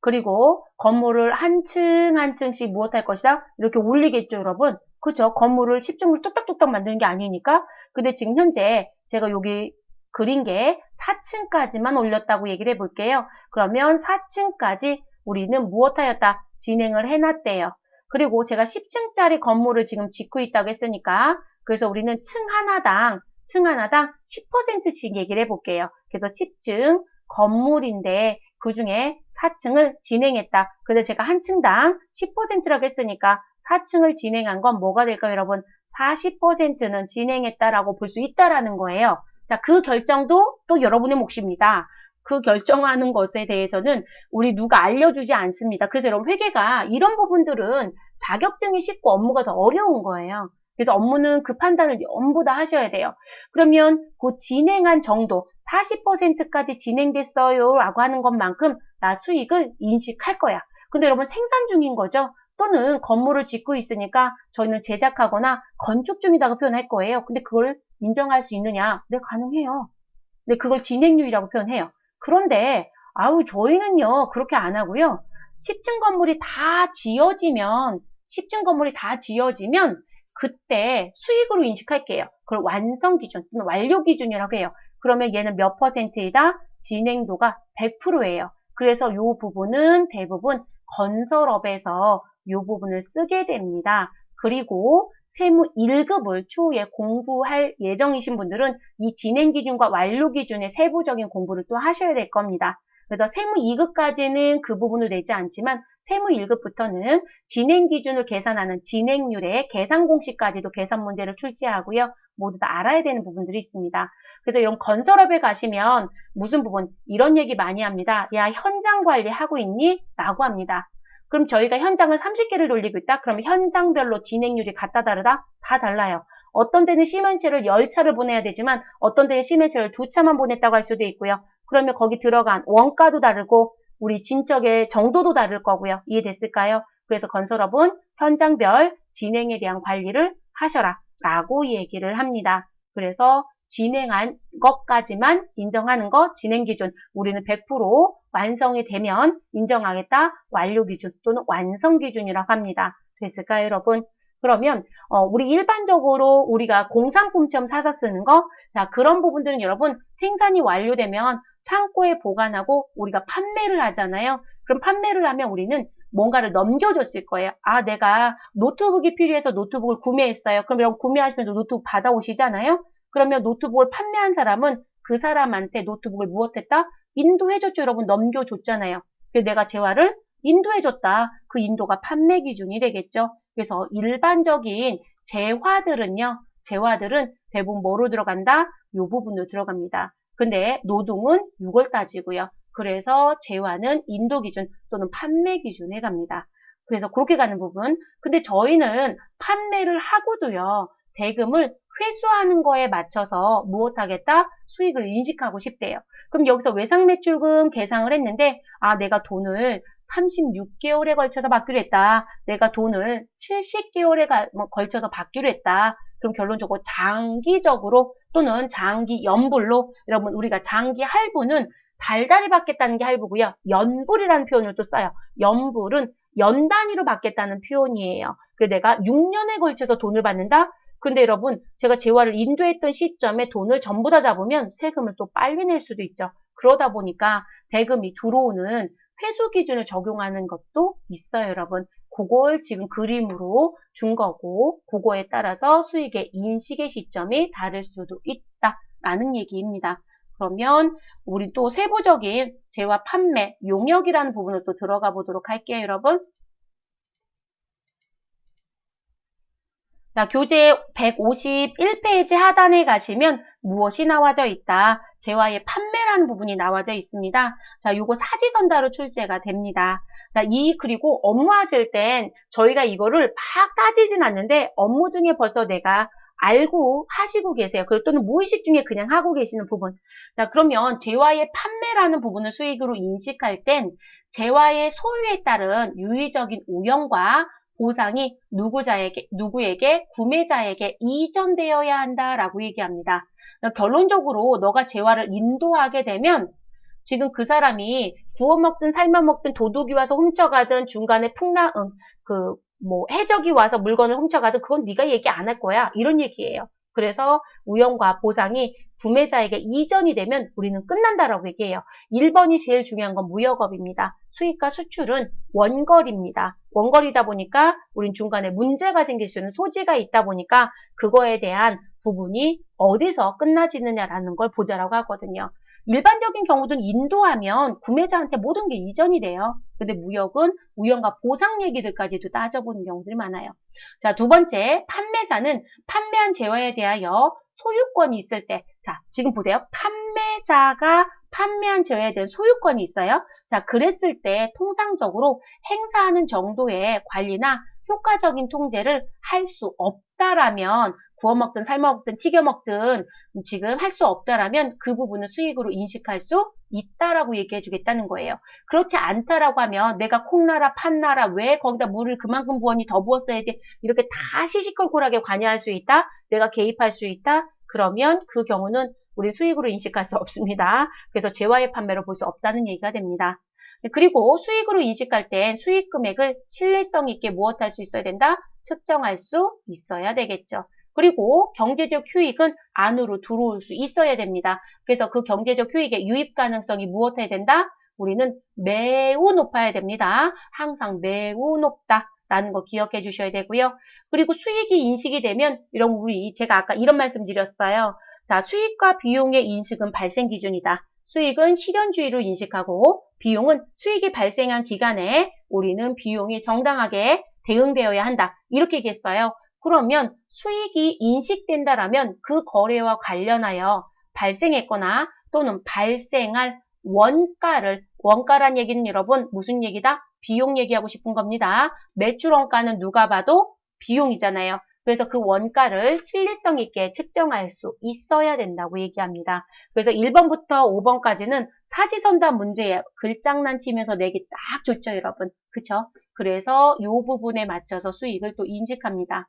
그리고 건물을 한 층 한 층씩 무엇할 것이다? 이렇게 올리겠죠, 여러분. 그죠? 건물을 10층으로 뚝딱뚝딱 만드는 게 아니니까. 근데 지금 현재 제가 여기 그린 게 4층까지만 올렸다고 얘기를 해볼게요. 그러면 4층까지 우리는 무엇하였다? 진행을 해놨대요. 그리고 제가 10층짜리 건물을 지금 짓고 있다고 했으니까 그래서 우리는 층 하나당 10%씩 얘기를 해볼게요. 그래서 10층 건물인데 그 중에 4층을 진행했다. 근데 제가 한 층당 10%라고 했으니까 4층을 진행한 건 뭐가 될까요, 여러분? 40%는 진행했다라고 볼 수 있다라는 거예요. 자, 그 결정도 또 여러분의 몫입니다. 그 결정하는 것에 대해서는 우리 누가 알려주지 않습니다. 그래서 여러분 회계가 이런 부분들은 자격증이 쉽고 업무가 더 어려운 거예요. 그래서 업무는 그 판단을 전부 다 하셔야 돼요. 그러면 그 진행한 정도 40%까지 진행됐어요 라고 하는 것만큼 나 수익을 인식할 거야. 근데 여러분 생산 중인 거죠. 또는 건물을 짓고 있으니까 저희는 제작하거나 건축 중이라고 표현할 거예요. 근데 그걸 인정할 수 있느냐? 네, 가능해요. 근데 그걸 진행률이라고 표현해요. 그런데 저희는요 그렇게 안 하고요. 10층 건물이 다 지어지면 그때 수익으로 인식할게요. 그걸 완성 기준 또는 완료 기준이라고 해요. 그러면 얘는 몇 %이다? 진행도가 100%예요. 그래서 이 부분은 대부분 건설업에서 이 부분을 쓰게 됩니다. 그리고 세무 1급을 추후에 공부할 예정이신 분들은 이 진행 기준과 완료 기준의 세부적인 공부를 또 하셔야 될 겁니다. 그래서 세무 2급까지는 그 부분을 내지 않지만 세무 1급부터는 진행 기준을 계산하는 진행률의 계산 공식까지도 계산 문제를 출제하고요. 모두 다 알아야 되는 부분들이 있습니다. 그래서 이런 건설업에 가시면 무슨 부분 이런 얘기 많이 합니다. 야, 현장 관리하고 있니? 라고 합니다. 그럼 저희가 현장을 30개를 돌리고 있다? 그러면 현장별로 진행률이 같다 다르다? 다 달라요. 어떤 데는 시멘트를 10차를 보내야 되지만 어떤 데는 시멘트를 2차만 보냈다고 할 수도 있고요. 그러면 거기 들어간 원가도 다르고 우리 진척의 정도도 다를 거고요. 이해됐을까요? 그래서 건설업은 현장별 진행에 대한 관리를 하셔라 라고 얘기를 합니다. 그래서 진행한 것까지만 인정하는 것, 진행 기준. 우리는 100% 완성이 되면 인정하겠다. 완료 기준 또는 완성 기준이라고 합니다. 됐을까요, 여러분? 그러면 우리 일반적으로 우리가 공산품점 사서 쓰는 거, 자 그런 부분들은 여러분 생산이 완료되면 창고에 보관하고 우리가 판매를 하잖아요. 그럼 판매를 하면 우리는 뭔가를 넘겨줬을 거예요. 아, 내가 노트북이 필요해서 노트북을 구매했어요. 그럼 여러분 구매하시면서 노트북 받아오시잖아요. 그러면 노트북을 판매한 사람은 그 사람한테 노트북을 무엇했다? 인도해줬죠. 여러분 넘겨줬잖아요. 그래서 내가 재화를 인도해줬다. 그 인도가 판매 기준이 되겠죠. 그래서 일반적인 재화들은 대부분 뭐로 들어간다? 이 부분으로 들어갑니다. 근데 노동은 6월 따지고요. 그래서 재화는 인도 기준 또는 판매 기준에 갑니다. 그래서 그렇게 가는 부분. 근데 저희는 판매를 하고도요. 대금을 회수하는 거에 맞춰서 무엇하겠다? 수익을 인식하고 싶대요. 그럼 여기서 외상매출금 계상을 했는데 아 내가 돈을 36개월에 걸쳐서 받기로 했다. 내가 돈을 70개월에 걸쳐서 받기로 했다. 그럼 결론적으로 장기적으로 또는 장기 연불로 여러분 우리가 장기 할부는 달달이 받겠다는 게 할부고요. 연불이라는 표현을 또 써요. 연불은 연 단위로 받겠다는 표현이에요. 그 내가 6년에 걸쳐서 돈을 받는다? 근데 여러분 제가 재화를 인도했던 시점에 돈을 전부 다 잡으면 세금을 또 빨리 낼 수도 있죠. 그러다 보니까 대금이 들어오는 회수 기준을 적용하는 것도 있어요, 여러분. 그걸 지금 그림으로 준 거고 그거에 따라서 수익의 인식의 시점이 다를 수도 있다라는 얘기입니다. 그러면 우리 또 세부적인 재화 판매 용역이라는 부분을 또 들어가 보도록 할게요, 여러분. 자, 교재 151페이지 하단에 가시면 무엇이 나와져 있다. 재화의 판매라는 부분이 나와져 있습니다. 자, 요거 사지선다로 출제가 됩니다. 자, 그리고 업무하실 땐 저희가 이거를 막 따지진 않는데 업무 중에 벌써 내가 알고 하시고 계세요. 또는 무의식 중에 그냥 하고 계시는 부분. 자, 그러면 재화의 판매라는 부분을 수익으로 인식할 땐 재화의 소유에 따른 유의적인 오형과 보상이 누구에게, 구매자에게 이전되어야 한다라고 얘기합니다. 결론적으로 너가 재화를 인도하게 되면 지금 그 사람이 구워 먹든 삶아 먹든 도둑이 와서 훔쳐가든 중간에 해적이 와서 물건을 훔쳐가든 그건 네가 얘기 안 할 거야. 이런 얘기예요. 그래서 우연과 보상이 구매자에게 이전이 되면 우리는 끝난다라고 얘기해요. 1번이 제일 중요한 건 무역업입니다. 수입과 수출은 원거리입니다. 원거리다 보니까 우린 중간에 문제가 생길 수 있는 소지가 있다 보니까 그거에 대한 부분이 어디서 끝나지느냐라는 걸 보자라고 하거든요. 일반적인 경우는 인도하면 구매자한테 모든 게 이전이 돼요. 근데 무역은 우연과 보상 얘기들까지도 따져보는 경우들이 많아요. 자, 두 번째, 판매자는 판매한 재화에 대하여 소유권이 있을 때, 자, 지금 보세요. 판매자가 판매한 재화에 대한 소유권이 있어요. 자, 그랬을 때 통상적으로 행사하는 정도의 관리나 효과적인 통제를 할 수 없다라면 구워 먹든 삶아 먹든 튀겨 먹든 지금 할 수 없다라면 그 부분을 수익으로 인식할 수 있다라고 얘기해 주겠다는 거예요. 그렇지 않다라고 하면 내가 콩나라 팥나라 왜 거기다 물을 그만큼 부었니 더 부었어야지 이렇게 다 시시콜콜하게 관여할 수 있다. 내가 개입할 수 있다. 그러면 그 경우는 우리 수익으로 인식할 수 없습니다. 그래서 재화의 판매로 볼 수 없다는 얘기가 됩니다. 그리고 수익으로 인식할 땐 수익 금액을 신뢰성 있게 무엇할 수 있어야 된다? 측정할 수 있어야 되겠죠. 그리고 경제적 효익은 안으로 들어올 수 있어야 됩니다. 그래서 그 경제적 효익의 유입 가능성이 무엇해야 된다? 우리는 매우 높아야 됩니다. 항상 매우 높다. 라는 거 기억해 주셔야 되고요. 그리고 수익이 인식이 되면 제가 아까 이런 말씀 드렸어요. 자, 수익과 비용의 인식은 발생 기준이다. 수익은 실현주의로 인식하고 비용은 수익이 발생한 기간에 우리는 비용이 정당하게 대응되어야 한다. 이렇게 얘기했어요. 그러면 수익이 인식된다라면 그 거래와 관련하여 발생했거나 또는 발생할 원가란 얘기는 여러분 무슨 얘기다? 비용 얘기하고 싶은 겁니다. 매출 원가는 누가 봐도 비용이잖아요. 그래서 그 원가를 신뢰성 있게 측정할 수 있어야 된다고 얘기합니다. 그래서 1번부터 5번까지는 사지선다 문제예요. 글장난 치면서 내기 딱 좋죠, 여러분. 그쵸? 그래서 이 부분에 맞춰서 수익을 또 인식합니다.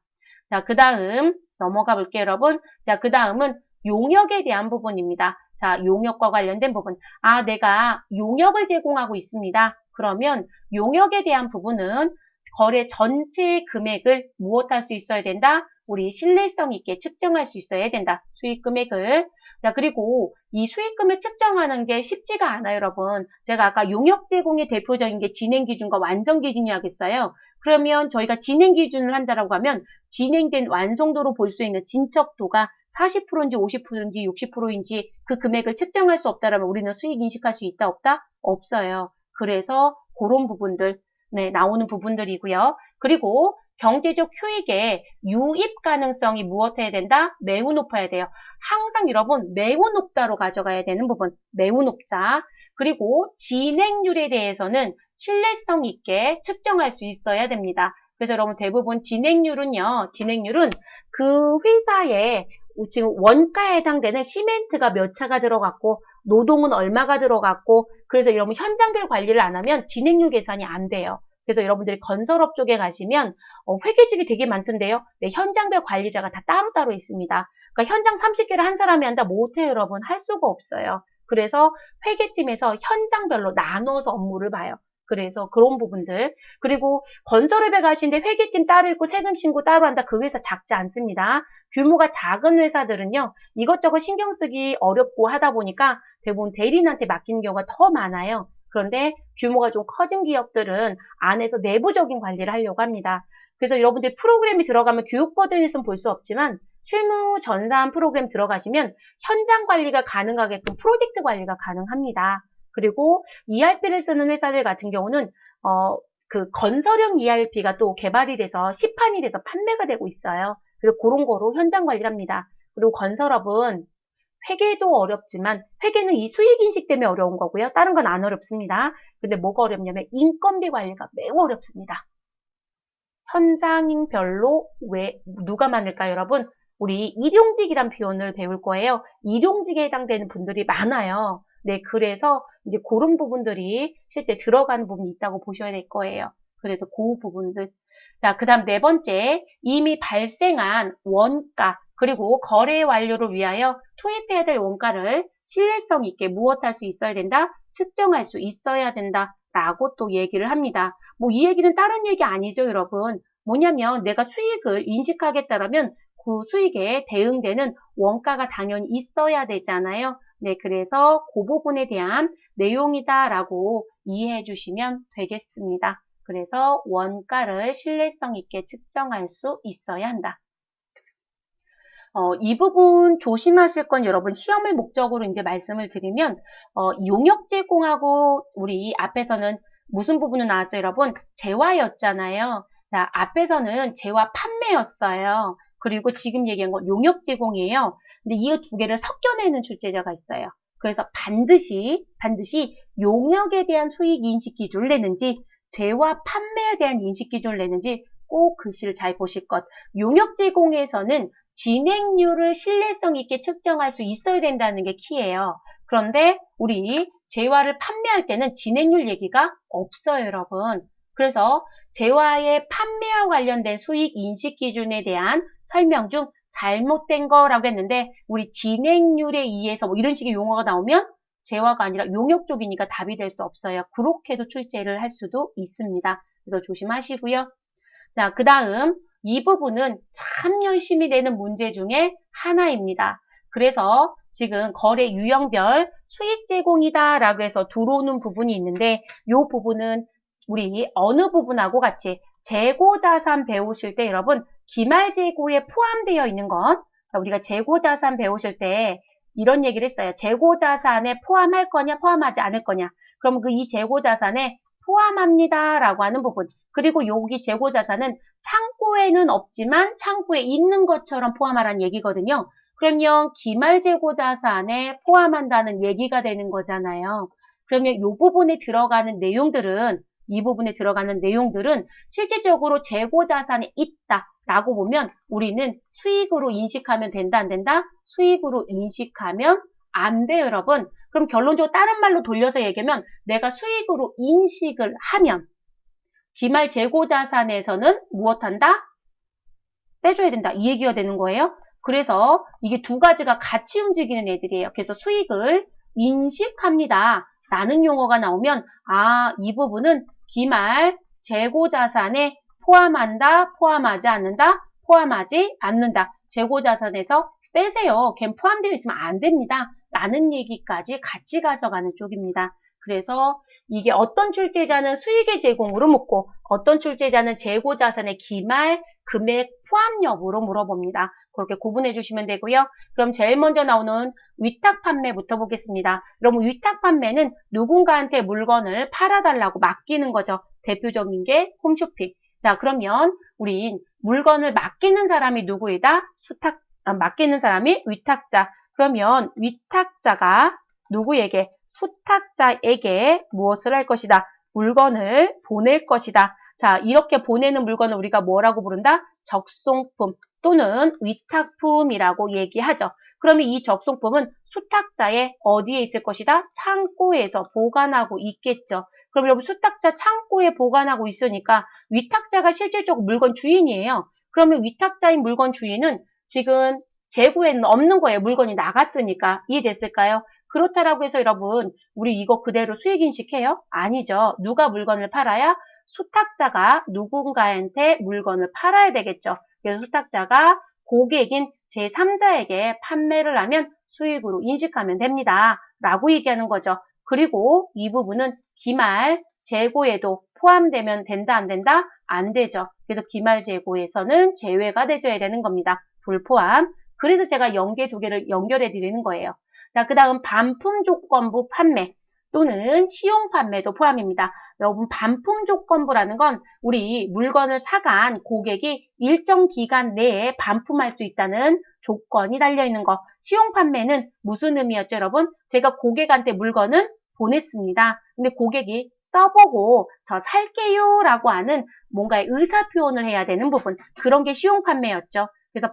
자, 그 다음 넘어가 볼게요, 여러분. 자, 그 다음은 용역에 대한 부분입니다. 자, 용역과 관련된 부분. 내가 용역을 제공하고 있습니다. 그러면 용역에 대한 부분은 거래 전체 금액을 무엇할 수 있어야 된다? 우리 신뢰성 있게 측정할 수 있어야 된다. 수익 금액을. 자, 그리고 이 수익금을 측정하는 게 쉽지가 않아요, 여러분. 제가 아까 용역 제공의 대표적인 게 진행 기준과 완성 기준이라고 했어요. 그러면 저희가 진행 기준을 한다라고 하면 진행된 완성도로 볼 수 있는 진척도가 40%인지 50%인지 60%인지 그 금액을 측정할 수 없다라면 우리는 수익 인식할 수 있다, 없다? 없어요. 그래서 그런 부분들, 네, 나오는 부분들이고요. 그리고 경제적 효익의 유입 가능성이 무엇해야 된다? 매우 높아야 돼요. 항상 여러분 매우 높다로 가져가야 되는 부분, 매우 높자. 그리고 진행률에 대해서는 신뢰성 있게 측정할 수 있어야 됩니다. 그래서 여러분 대부분 진행률은 그 회사의 지금 원가에 해당되는 시멘트가 몇 차가 들어갔고 노동은 얼마가 들어갔고 그래서 여러분 현장별 관리를 안 하면 진행률 계산이 안 돼요. 그래서 여러분들이 건설업 쪽에 가시면 회계직이 되게 많던데요. 네, 현장별 관리자가 다 따로따로 있습니다. 그러니까 현장 30개를 한 사람이 한다 못해요, 여러분. 할 수가 없어요. 그래서 회계팀에서 현장별로 나눠서 업무를 봐요. 그래서 그런 부분들. 그리고 건설업에 가시는데 회계팀 따로 있고 세금 신고 따로 한다. 그 회사 작지 않습니다. 규모가 작은 회사들은요. 이것저것 신경 쓰기 어렵고 하다 보니까 대부분 대리인한테 맡기는 경우가 더 많아요. 그런데 규모가 좀 커진 기업들은 안에서 내부적인 관리를 하려고 합니다. 그래서 여러분들 프로그램이 들어가면 교육 버전에서는 볼 수 없지만 실무 전산 프로그램 들어가시면 현장 관리가 가능하게끔 프로젝트 관리가 가능합니다. 그리고 ERP를 쓰는 회사들 같은 경우는 그 건설형 ERP가 또 개발이 돼서 시판이 돼서 판매가 되고 있어요. 그래서 그런 거로 현장 관리를 합니다. 그리고 건설업은 회계도 어렵지만 회계는 이 수익 인식 때문에 어려운 거고요. 다른 건 안 어렵습니다. 근데 뭐가 어렵냐면 인건비 관리가 매우 어렵습니다. 현장별로 누가 많을까요, 여러분? 우리 일용직이란 표현을 배울 거예요. 일용직에 해당되는 분들이 많아요. 네, 그래서 이제 그런 부분들이 실제 들어가는 부분이 있다고 보셔야 될 거예요. 그래서 그 부분들. 자, 그 다음 네 번째, 이미 발생한 원가, 그리고 거래 완료를 위하여 투입해야 될 원가를 신뢰성 있게 무엇할 수 있어야 된다? 측정할 수 있어야 된다. 라고 또 얘기를 합니다. 뭐 이 얘기는 다른 얘기 아니죠, 여러분. 뭐냐면 내가 수익을 인식하겠다라면 그 수익에 대응되는 원가가 당연히 있어야 되잖아요. 네, 그래서 그 부분에 대한 내용이다라고 이해해 주시면 되겠습니다. 그래서 원가를 신뢰성 있게 측정할 수 있어야 한다. 이 부분 조심하실 건 여러분 시험을 목적으로 이제 말씀을 드리면 용역 제공하고 우리 앞에서는 무슨 부분은 나왔어요, 여러분? 재화였잖아요. 자, 앞에서는 재화 판매였어요. 그리고 지금 얘기한 건 용역 제공이에요. 근데 이 두 개를 섞여내는 출제자가 있어요. 그래서 반드시 용역에 대한 수익 인식 기준을 내는지 재화 판매에 대한 인식 기준을 내는지 꼭 글씨를 잘 보실 것. 용역 제공에서는 진행률을 신뢰성 있게 측정할 수 있어야 된다는 게 키예요. 그런데 우리 재화를 판매할 때는 진행률 얘기가 없어요, 여러분. 그래서 재화의 판매와 관련된 수익 인식 기준에 대한 설명 중 잘못된 거라고 했는데 우리 진행률에 의해서 뭐 이런 식의 용어가 나오면 재화가 아니라 용역 쪽이니까 답이 될 수 없어요. 그렇게도 출제를 할 수도 있습니다. 그래서 조심하시고요. 자, 그 다음 이 부분은 참 열심히 내는 문제 중에 하나입니다. 그래서 지금 거래 유형별 수익 제공이다 라고 해서 들어오는 부분이 있는데 이 부분은 우리 어느 부분하고 같이 재고자산 배우실 때 여러분 기말재고에 포함되어 있는 건 우리가 재고자산 배우실 때 이런 얘기를 했어요. 재고자산에 포함할 거냐 포함하지 않을 거냐. 그럼 이 재고자산에 포함합니다 라고 하는 부분. 그리고 여기 재고자산은 창고에는 없지만 창고에 있는 것처럼 포함하라는 얘기거든요. 그러면 기말재고자산에 포함한다는 얘기가 되는 거잖아요. 그러면 이 부분에 들어가는 내용들은 이 부분에 들어가는 내용들은 실질적으로 재고자산에 있다라고 보면 우리는 수익으로 인식하면 된다 안 된다? 수익으로 인식하면 안 돼요 여러분. 그럼 결론적으로 다른 말로 돌려서 얘기하면 내가 수익으로 인식을 하면 기말 재고자산에서는 무엇한다? 빼줘야 된다. 이 얘기가 되는 거예요. 그래서 이게 두 가지가 같이 움직이는 애들이에요. 그래서 수익을 인식합니다. 라는 용어가 나오면 이 부분은 기말 재고자산에 포함한다, 포함하지 않는다, 포함하지 않는다. 재고자산에서 빼세요. 걔 포함되어 있으면 안 됩니다. 라는 얘기까지 같이 가져가는 쪽입니다. 그래서 이게 어떤 출제자는 수익의 제공으로 묻고 어떤 출제자는 재고자산의 기말 금액 포함 여부로 물어봅니다. 그렇게 구분해 주시면 되고요. 그럼 제일 먼저 나오는 위탁 판매부터 보겠습니다. 여러분 위탁 판매는 누군가한테 물건을 팔아달라고 맡기는 거죠. 대표적인 게 홈쇼핑. 자 그러면 우린 물건을 맡기는 사람이 누구이다? 맡기는 사람이 위탁자. 그러면 위탁자가 누구에게? 수탁자에게 무엇을 할 것이다? 물건을 보낼 것이다. 자, 이렇게 보내는 물건을 우리가 뭐라고 부른다? 적송품 또는 위탁품이라고 얘기하죠. 그러면 이 적송품은 수탁자의 어디에 있을 것이다? 창고에서 보관하고 있겠죠. 그럼 여러분 수탁자 창고에 보관하고 있으니까 위탁자가 실질적으로 물건 주인이에요. 그러면 위탁자인 물건 주인은 지금 재고에는 없는 거예요. 물건이 나갔으니까. 이해됐을까요? 그렇다라고 해서 여러분 우리 이거 그대로 수익인식해요? 아니죠. 누가 물건을 팔아야? 수탁자가 누군가한테 물건을 팔아야 되겠죠. 그래서 수탁자가 고객인 제3자에게 판매를 하면 수익으로 인식하면 됩니다. 라고 얘기하는 거죠. 그리고 이 부분은 기말 재고에도 포함되면 된다 안 된다? 안 되죠. 그래서 기말 재고에서는 제외가 되줘야 되는 겁니다. 불포함. 그래서 제가 연계 두 개를 연결해 드리는 거예요. 자, 그 다음 반품 조건부 판매 또는 시용 판매도 포함입니다. 여러분 반품 조건부라는 건 우리 물건을 사간 고객이 일정 기간 내에 반품할 수 있다는 조건이 달려있는 거. 시용 판매는 무슨 의미였죠 여러분? 제가 고객한테 물건을 보냈습니다. 근데 고객이 써보고 저 살게요 라고 하는 뭔가의 의사표현을 해야 되는 부분. 그런 게 시용 판매였죠. 그래서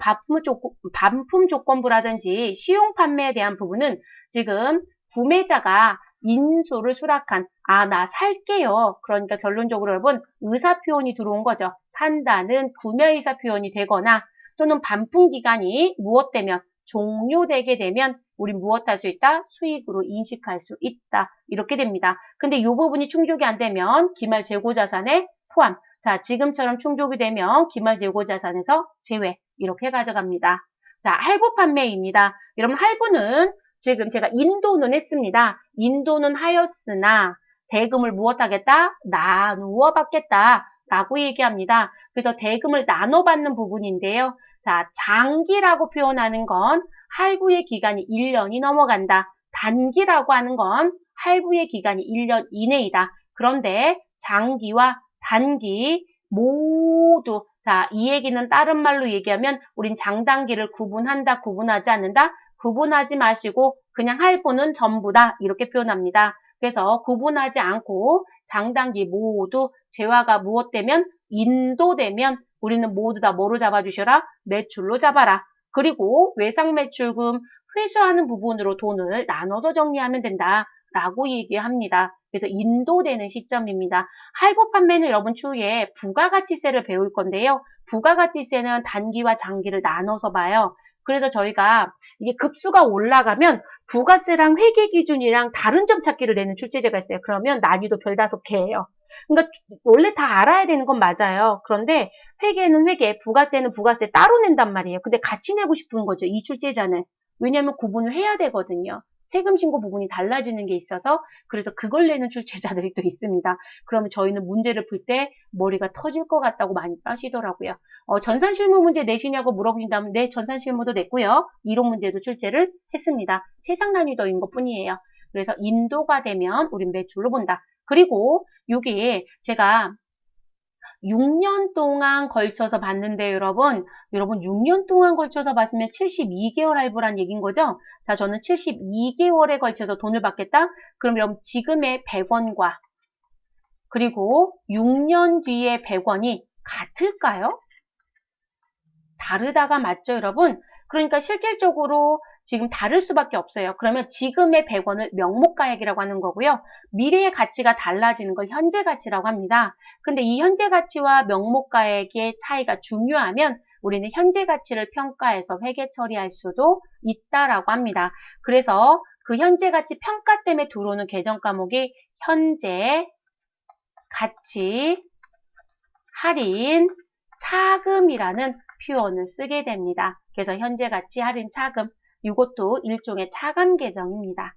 반품 조건부라든지 시용 판매에 대한 부분은 지금 구매자가 인수를 수락한 나 살게요. 그러니까 결론적으로 여러분 의사표현이 들어온 거죠. 산다는 구매 의사표현이 되거나 또는 반품 기간이 무엇되면 종료되게 되면 우리 무엇할 수 있다? 수익으로 인식할 수 있다. 이렇게 됩니다. 근데 이 부분이 충족이 안 되면 기말 재고자산에 포함. 자, 지금처럼 충족이 되면 기말 재고자산에서 제외. 이렇게 가져갑니다. 자, 할부 판매입니다. 여러분 할부는 지금 제가 인도는 했습니다. 인도는 하였으나 대금을 무엇하겠다? 나누어 받겠다. 라고 얘기합니다. 그래서 대금을 나눠 받는 부분인데요. 자, 장기라고 표현하는 건 할부의 기간이 1년이 넘어간다. 단기라고 하는 건 할부의 기간이 1년 이내이다. 그런데 장기와 단기 모두 자, 이 얘기는 다른 말로 얘기하면 우린 장단기를 구분한다, 구분하지 않는다? 구분하지 마시고 그냥 할부는 전부다 이렇게 표현합니다. 그래서 구분하지 않고 장단기 모두 재화가 무엇되면 인도되면 우리는 모두 다 뭐로 잡아주셔라? 매출로 잡아라. 그리고 외상매출금 회수하는 부분으로 돈을 나눠서 정리하면 된다. 라고 얘기합니다. 그래서 인도되는 시점입니다. 할부 판매는 여러분 추후에 부가가치세를 배울 건데요. 부가가치세는 단기와 장기를 나눠서 봐요. 그래서 저희가 이게 급수가 올라가면 부가세랑 회계기준이랑 다른 점 찾기를 내는 출제제가 있어요. 그러면 난이도 별 5개예요. 그러니까 원래 다 알아야 되는 건 맞아요. 그런데 회계는 회계, 부가세는 부가세 따로 낸단 말이에요. 근데 같이 내고 싶은 거죠. 이 출제자는. 왜냐하면 구분을 해야 되거든요. 세금 신고 부분이 달라지는 게 있어서 그래서 그걸 내는 출제자들이 또 있습니다. 그러면 저희는 문제를 풀 때 머리가 터질 것 같다고 많이 빠시더라고요. 전산 실무 문제 내시냐고 물어보신다면 네, 전산 실무도 냈고요. 이론 문제도 출제를 했습니다. 세상 난이도인 것 뿐이에요. 그래서 인도가 되면 우린 매출로 본다. 그리고 여기에 제가 6년 동안 걸쳐서 봤는데 여러분 6년 동안 걸쳐서 봤으면 72개월 할부란 얘기인 거죠? 자, 저는 72개월에 걸쳐서 돈을 받겠다? 그럼 여러분 지금의 100원과 그리고 6년 뒤에 100원이 같을까요? 다르다가 맞죠, 여러분? 그러니까 실질적으로 지금 다를 수밖에 없어요. 그러면 지금의 100원을 명목가액이라고 하는 거고요. 미래의 가치가 달라지는 걸 현재 가치라고 합니다. 근데 이 현재 가치와 명목가액의 차이가 중요하면 우리는 현재 가치를 평가해서 회계 처리할 수도 있다라고 합니다. 그래서 그 현재 가치 평가 때문에 들어오는 계정 과목이 현재 가치 할인 차금이라는 표현을 쓰게 됩니다. 그래서 현재 가치 할인 차금, 이것도 일종의 차감 계정입니다.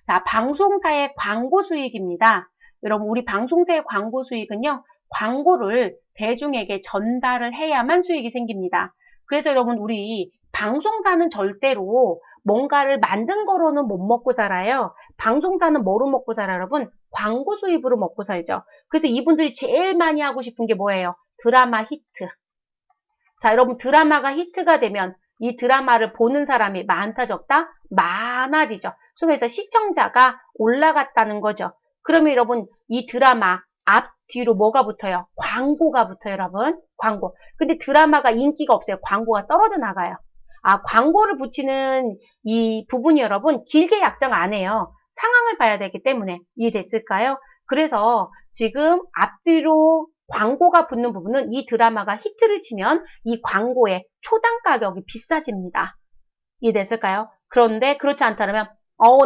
자, 방송사의 광고 수익입니다. 여러분, 우리 방송사의 광고 수익은요, 광고를 대중에게 전달을 해야만 수익이 생깁니다. 그래서 여러분, 우리 방송사는 절대로 뭔가를 만든 거로는 못 먹고 살아요. 방송사는 뭐로 먹고 살아요, 여러분? 광고 수입으로 먹고 살죠. 그래서 이분들이 제일 많이 하고 싶은 게 뭐예요? 드라마 히트. 자, 여러분 드라마가 히트가 되면 이 드라마를 보는 사람이 많다 적다? 많아지죠. 그래서 시청자가 올라갔다는 거죠. 그러면 여러분 이 드라마 앞, 뒤로 뭐가 붙어요? 광고가 붙어요, 여러분. 광고. 근데 드라마가 인기가 없어요. 광고가 떨어져 나가요. 아, 광고를 붙이는 이 부분이 여러분 길게 약정 안 해요. 상황을 봐야 되기 때문에 이해됐을까요? 그래서 지금 앞뒤로 광고가 붙는 부분은 이 드라마가 히트를 치면 이 광고의 초당 가격이 비싸집니다. 이해됐을까요? 그런데 그렇지 않다면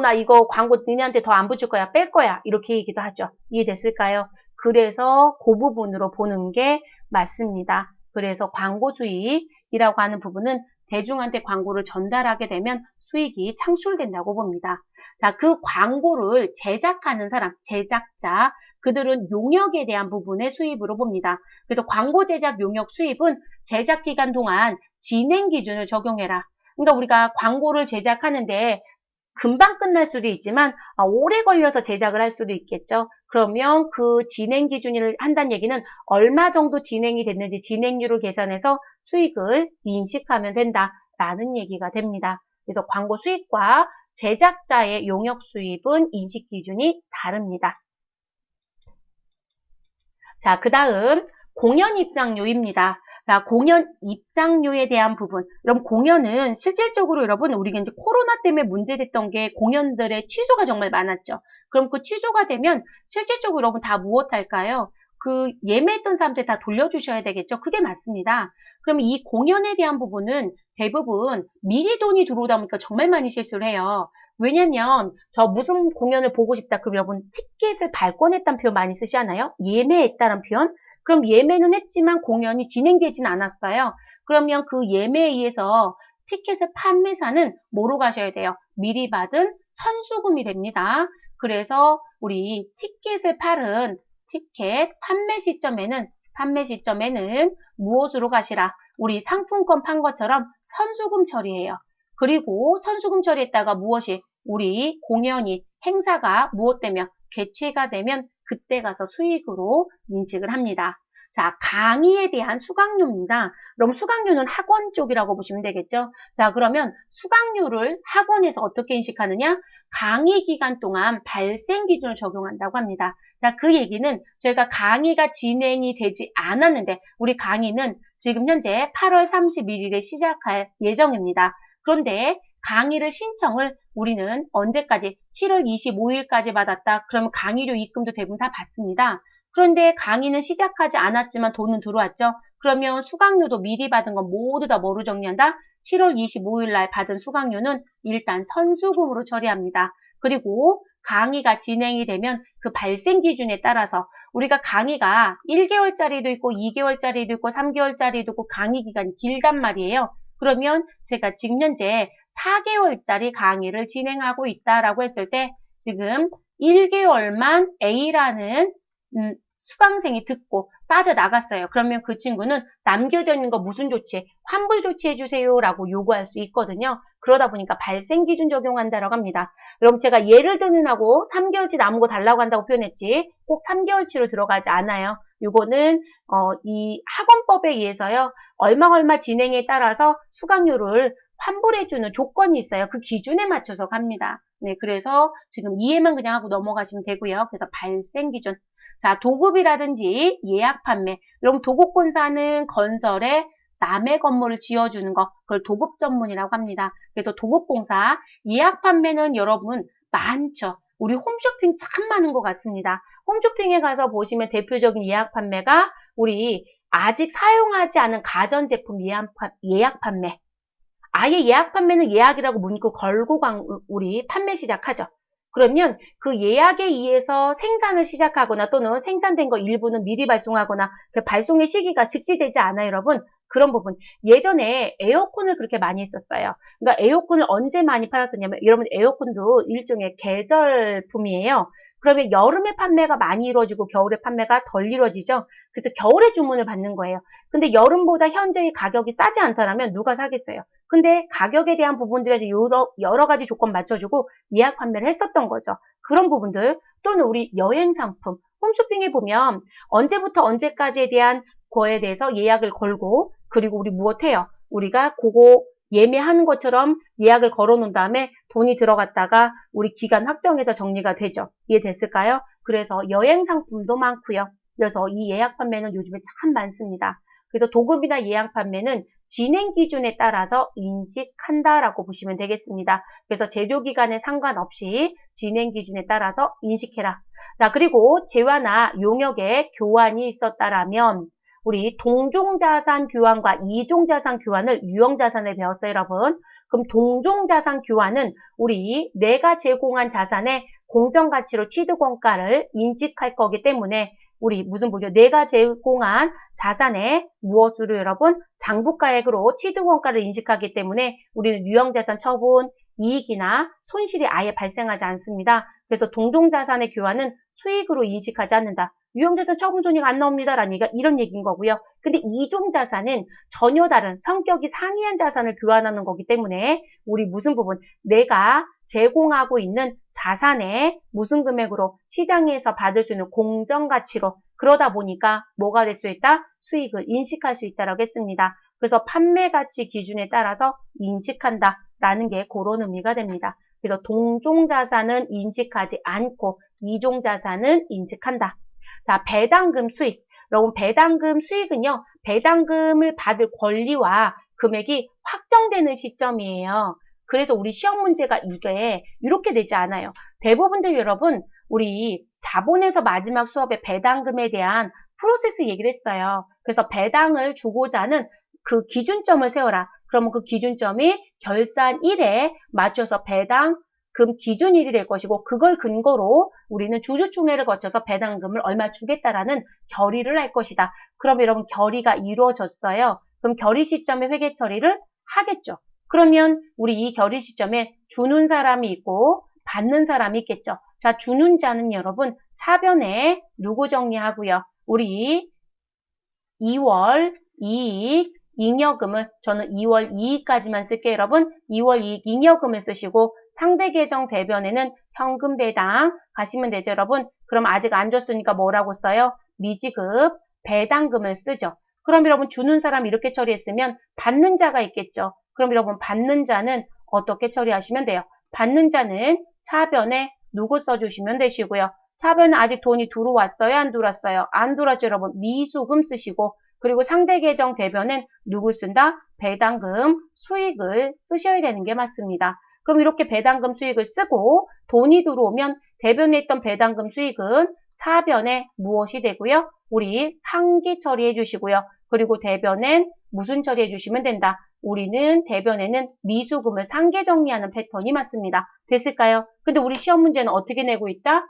나 이거 광고 니네한테 더 안 붙일 거야, 뺄 거야 이렇게 얘기도 하죠. 이해됐을까요? 그래서 그 부분으로 보는 게 맞습니다. 그래서 광고 수익이라고 하는 부분은 대중한테 광고를 전달하게 되면 수익이 창출된다고 봅니다. 자, 그 광고를 제작하는 사람, 제작자, 그들은 용역에 대한 부분의 수입으로 봅니다. 그래서 광고 제작 용역 수입은 제작 기간 동안 진행 기준을 적용해라. 그러니까 우리가 광고를 제작하는데 금방 끝날 수도 있지만 오래 걸려서 제작을 할 수도 있겠죠. 그러면 그 진행 기준을 한다는 얘기는 얼마 정도 진행이 됐는지 진행률을 계산해서 수익을 인식하면 된다라는 얘기가 됩니다. 그래서 광고 수익과 제작자의 용역 수입은 인식 기준이 다릅니다. 자, 그 다음 공연 입장료입니다. 자, 공연 입장료에 대한 부분. 여러분, 공연은 실질적으로 여러분, 우리가 이제 코로나 때문에 문제됐던 게 공연들의 취소가 정말 많았죠. 그럼 그 취소가 되면 실질적으로 여러분 다 무엇 할까요? 그 예매했던 사람들 다 돌려주셔야 되겠죠. 그게 맞습니다. 그럼 이 공연에 대한 부분은 대부분 미리 돈이 들어오다 보니까 정말 많이 실수를 해요. 왜냐면 저 무슨 공연을 보고 싶다. 그럼 여러분 티켓을 발권했다는 표현 많이 쓰시잖아요. 예매했다는 표현. 그럼 예매는 했지만 공연이 진행되지는 않았어요. 그러면 그 예매에 의해서 티켓의 판매사는 뭐로 가셔야 돼요? 미리 받은 선수금이 됩니다. 그래서 우리 티켓을 팔은 티켓 판매 시점에는 무엇으로 가시라? 우리 상품권 판 것처럼 선수금 처리해요. 그리고 선수금 처리했다가 무엇이? 우리 공연이 행사가 무엇 되면 개최가 되면 그때 가서 수익으로 인식을 합니다. 자, 강의에 대한 수강료입니다. 그럼 수강료는 학원 쪽이라고 보시면 되겠죠. 자, 그러면 수강료를 학원에서 어떻게 인식하느냐? 강의 기간 동안 발생 기준을 적용한다고 합니다. 자, 그 얘기는 저희가 강의가 진행이 되지 않았는데 우리 강의는 지금 현재 8월 31일에 시작할 예정입니다. 그런데 강의를 신청을 우리는 언제까지? 7월 25일까지 받았다. 그러면 강의료 입금도 대부분 다 받습니다. 그런데 강의는 시작하지 않았지만 돈은 들어왔죠. 그러면 수강료도 미리 받은 건 모두 다 뭐로 정리한다? 7월 25일 날 받은 수강료는 일단 선수금으로 처리합니다. 그리고 강의가 진행이 되면 그 발생 기준에 따라서 우리가 강의가 1개월짜리도 있고 2개월짜리도 있고 3개월짜리도 있고 강의 기간이 길단 말이에요. 그러면 제가 지금 현재 4개월짜리 강의를 진행하고 있다라고 했을 때 지금 1개월만 A라는 수강생이 듣고 빠져나갔어요. 그러면 그 친구는 남겨져 있는 거 무슨 조치? 환불 조치해 주세요라고 요구할 수 있거든요. 그러다 보니까 발생 기준 적용한다라고 합니다. 그럼 제가 예를 드는 하고 3개월치 남은 거 달라고 한다고 표현했지 꼭 3개월치로 들어가지 않아요. 요거는 이 학원법에 의해서요. 얼마 진행에 따라서 수강료를 환불해주는 조건이 있어요. 그 기준에 맞춰서 갑니다. 네, 그래서 지금 이해만 그냥 하고 넘어가시면 되고요. 그래서 발생 기준. 자, 도급이라든지 예약 판매. 그럼 도급공사는 건설에 남의 건물을 지어주는 거, 그걸 도급 전문이라고 합니다. 그래서 도급공사, 예약 판매는 여러분 많죠. 우리 홈쇼핑 참 많은 것 같습니다. 홈쇼핑에 가서 보시면 대표적인 예약 판매가 우리 아직 사용하지 않은 가전제품 예약 판매. 아예 예약 판매는 예약이라고 문구 걸고 우리 판매 시작하죠. 그러면 그 예약에 의해서 생산을 시작하거나 또는 생산된 거 일부는 미리 발송하거나 그 발송의 시기가 즉시되지 않아요, 여러분. 그런 부분. 예전에 에어컨을 그렇게 많이 했었어요. 그러니까 에어컨을 언제 많이 팔았었냐면 여러분 에어컨도 일종의 계절품이에요. 그러면 여름에 판매가 많이 이루어지고 겨울에 판매가 덜 이루어지죠. 그래서 겨울에 주문을 받는 거예요. 근데 여름보다 현재의 가격이 싸지 않더라면 누가 사겠어요? 근데 가격에 대한 부분들에 여러 가지 조건 맞춰주고 예약 판매를 했었던 거죠. 그런 부분들 또는 우리 여행 상품 홈쇼핑에 보면 언제부터 언제까지에 대한 거에 대해서 예약을 걸고 그리고 우리 무엇해요? 우리가 그거 예매하는 것처럼 예약을 걸어 놓은 다음에 돈이 들어갔다가 우리 기간 확정해서 정리가 되죠. 이해됐을까요? 그래서 여행 상품도 많고요. 그래서 이 예약 판매는 요즘에 참 많습니다. 그래서 도급이나 예약 판매는 진행 기준에 따라서 인식한다라고 보시면 되겠습니다. 그래서 제조 기간에 상관없이 진행 기준에 따라서 인식해라. 자, 그리고 재화나 용역의 교환이 있었다라면 우리 동종자산 교환과 이종자산 교환을 유형자산에 배웠어요, 여러분. 그럼 동종자산 교환은 우리 내가 제공한 자산의 공정가치로 취득원가를 인식할 거기 때문에 우리 무슨 보죠? 내가 제공한 자산의 무엇으로 여러분? 장부가액으로 취득원가를 인식하기 때문에 우리는 유형자산 처분, 이익이나 손실이 아예 발생하지 않습니다. 그래서 동종자산의 교환은 수익으로 인식하지 않는다. 유형자산 처분 손익 안 나옵니다라는 얘기가 이런 얘기인 거고요. 근데 이종자산은 전혀 다른 성격이 상이한 자산을 교환하는 거기 때문에 우리 무슨 부분? 내가 제공하고 있는 자산의 무슨 금액으로 시장에서 받을 수 있는 공정가치로 그러다 보니까 뭐가 될 수 있다? 수익을 인식할 수 있다라고 했습니다. 그래서 판매가치 기준에 따라서 인식한다라는 게 그런 의미가 됩니다. 그래서 동종자산은 인식하지 않고 이종자산은 인식한다. 자, 배당금 수익. 여러분 배당금 수익은요. 배당금을 받을 권리와 금액이 확정되는 시점이에요. 그래서 우리 시험 문제가 이게 이렇게 되지 않아요. 대부분들 여러분 우리 자본에서 마지막 수업에 배당금에 대한 프로세스 얘기를 했어요. 그래서 배당을 주고자 하는 그 기준점을 세워라. 그러면 그 기준점이 결산일에 맞춰서 배당금 기준일이 될 것이고 그걸 근거로 우리는 주주총회를 거쳐서 배당금을 얼마 주겠다라는 결의를 할 것이다. 그럼 여러분 결의가 이루어졌어요. 그럼 결의 시점에 회계 처리를 하겠죠. 그러면 우리 이 결의 시점에 주는 사람이 있고 받는 사람이 있겠죠. 자, 주는 자는 여러분 차변에 누구 정리하고요. 우리 2월 이익 잉여금을 저는 2월 이익까지만 쓸게요. 여러분 2월 이익 잉여금을 쓰시고 상대 계정 대변에는 현금 배당 가시면 되죠. 여러분 그럼 아직 안 줬으니까 뭐라고 써요? 미지급 배당금을 쓰죠. 그럼 여러분 주는 사람 이렇게 처리했으면 받는 자가 있겠죠. 그럼 여러분 받는 자는 어떻게 처리하시면 돼요? 받는 자는 차변에 누구 써주시면 되시고요. 차변은 아직 돈이 들어왔어요? 안 들어왔어요? 안 들어왔죠, 여러분. 미수금 쓰시고 그리고 상대 계정 대변은 누구 쓴다? 배당금 수익을 쓰셔야 되는 게 맞습니다. 그럼 이렇게 배당금 수익을 쓰고 돈이 들어오면 대변에 있던 배당금 수익은 차변에 무엇이 되고요? 우리 상기 처리해 주시고요. 그리고 대변엔 무슨 처리해 주시면 된다? 우리는 대변에는 미수금을 상계 정리하는 패턴이 맞습니다. 됐을까요? 근데 우리 시험 문제는 어떻게 내고 있다?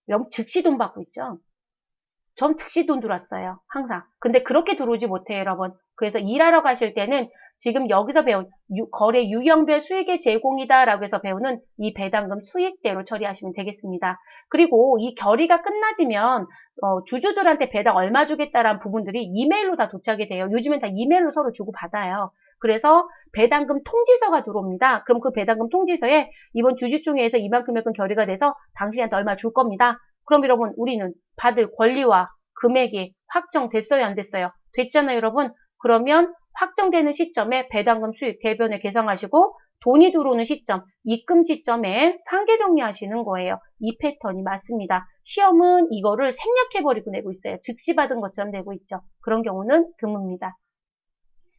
여러분 즉시 돈 받고 있죠? 전 즉시 돈 들어왔어요. 항상. 근데 그렇게 들어오지 못해요, 여러분. 그래서 일하러 가실 때는 지금 여기서 배운 거래 유형별 수익의 제공이다라고 해서 배우는 이 배당금 수익대로 처리하시면 되겠습니다. 그리고 이 결의가 끝나지면 주주들한테 배당 얼마 주겠다라는 부분들이 이메일로 다 도착이 돼요. 요즘엔 다 이메일로 서로 주고받아요. 그래서 배당금 통지서가 들어옵니다. 그럼 그 배당금 통지서에 이번 주주총회에서 이만큼의 결의가 돼서 당신한테 얼마 줄 겁니다. 그럼 여러분 우리는 받을 권리와 금액이 확정됐어요, 안 됐어요? 됐잖아요, 여러분. 그러면 확정되는 시점에 배당금 수익 대변에 계상하시고 돈이 들어오는 시점, 입금 시점에 상계 정리하시는 거예요. 이 패턴이 맞습니다. 시험은 이거를 생략해버리고 내고 있어요. 즉시 받은 것처럼 내고 있죠. 그런 경우는 드뭅니다.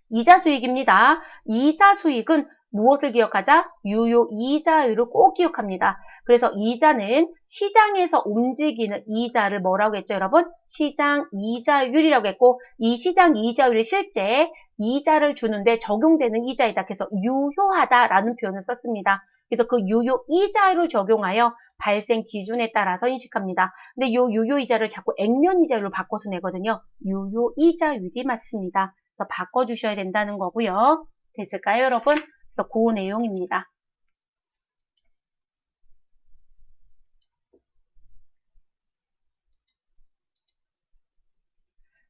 이자 수익입니다. 이자 수익은 무엇을 기억하자? 유효 이자율을 꼭 기억합니다. 그래서 이자는 시장에서 움직이는 이자를 뭐라고 했죠, 여러분? 시장 이자율이라고 했고, 이 시장 이자율이 실제 이자를 주는데 적용되는 이자이다. 그래서 유효하다라는 표현을 썼습니다. 그래서 그 유효 이자율을 적용하여 발생 기준에 따라서 인식합니다. 근데 이 유효 이자를 자꾸 액면 이자율로 바꿔서 내거든요. 유효 이자율이 맞습니다. 그래서 바꿔주셔야 된다는 거고요. 됐을까요, 여러분? 그래서 그 내용입니다.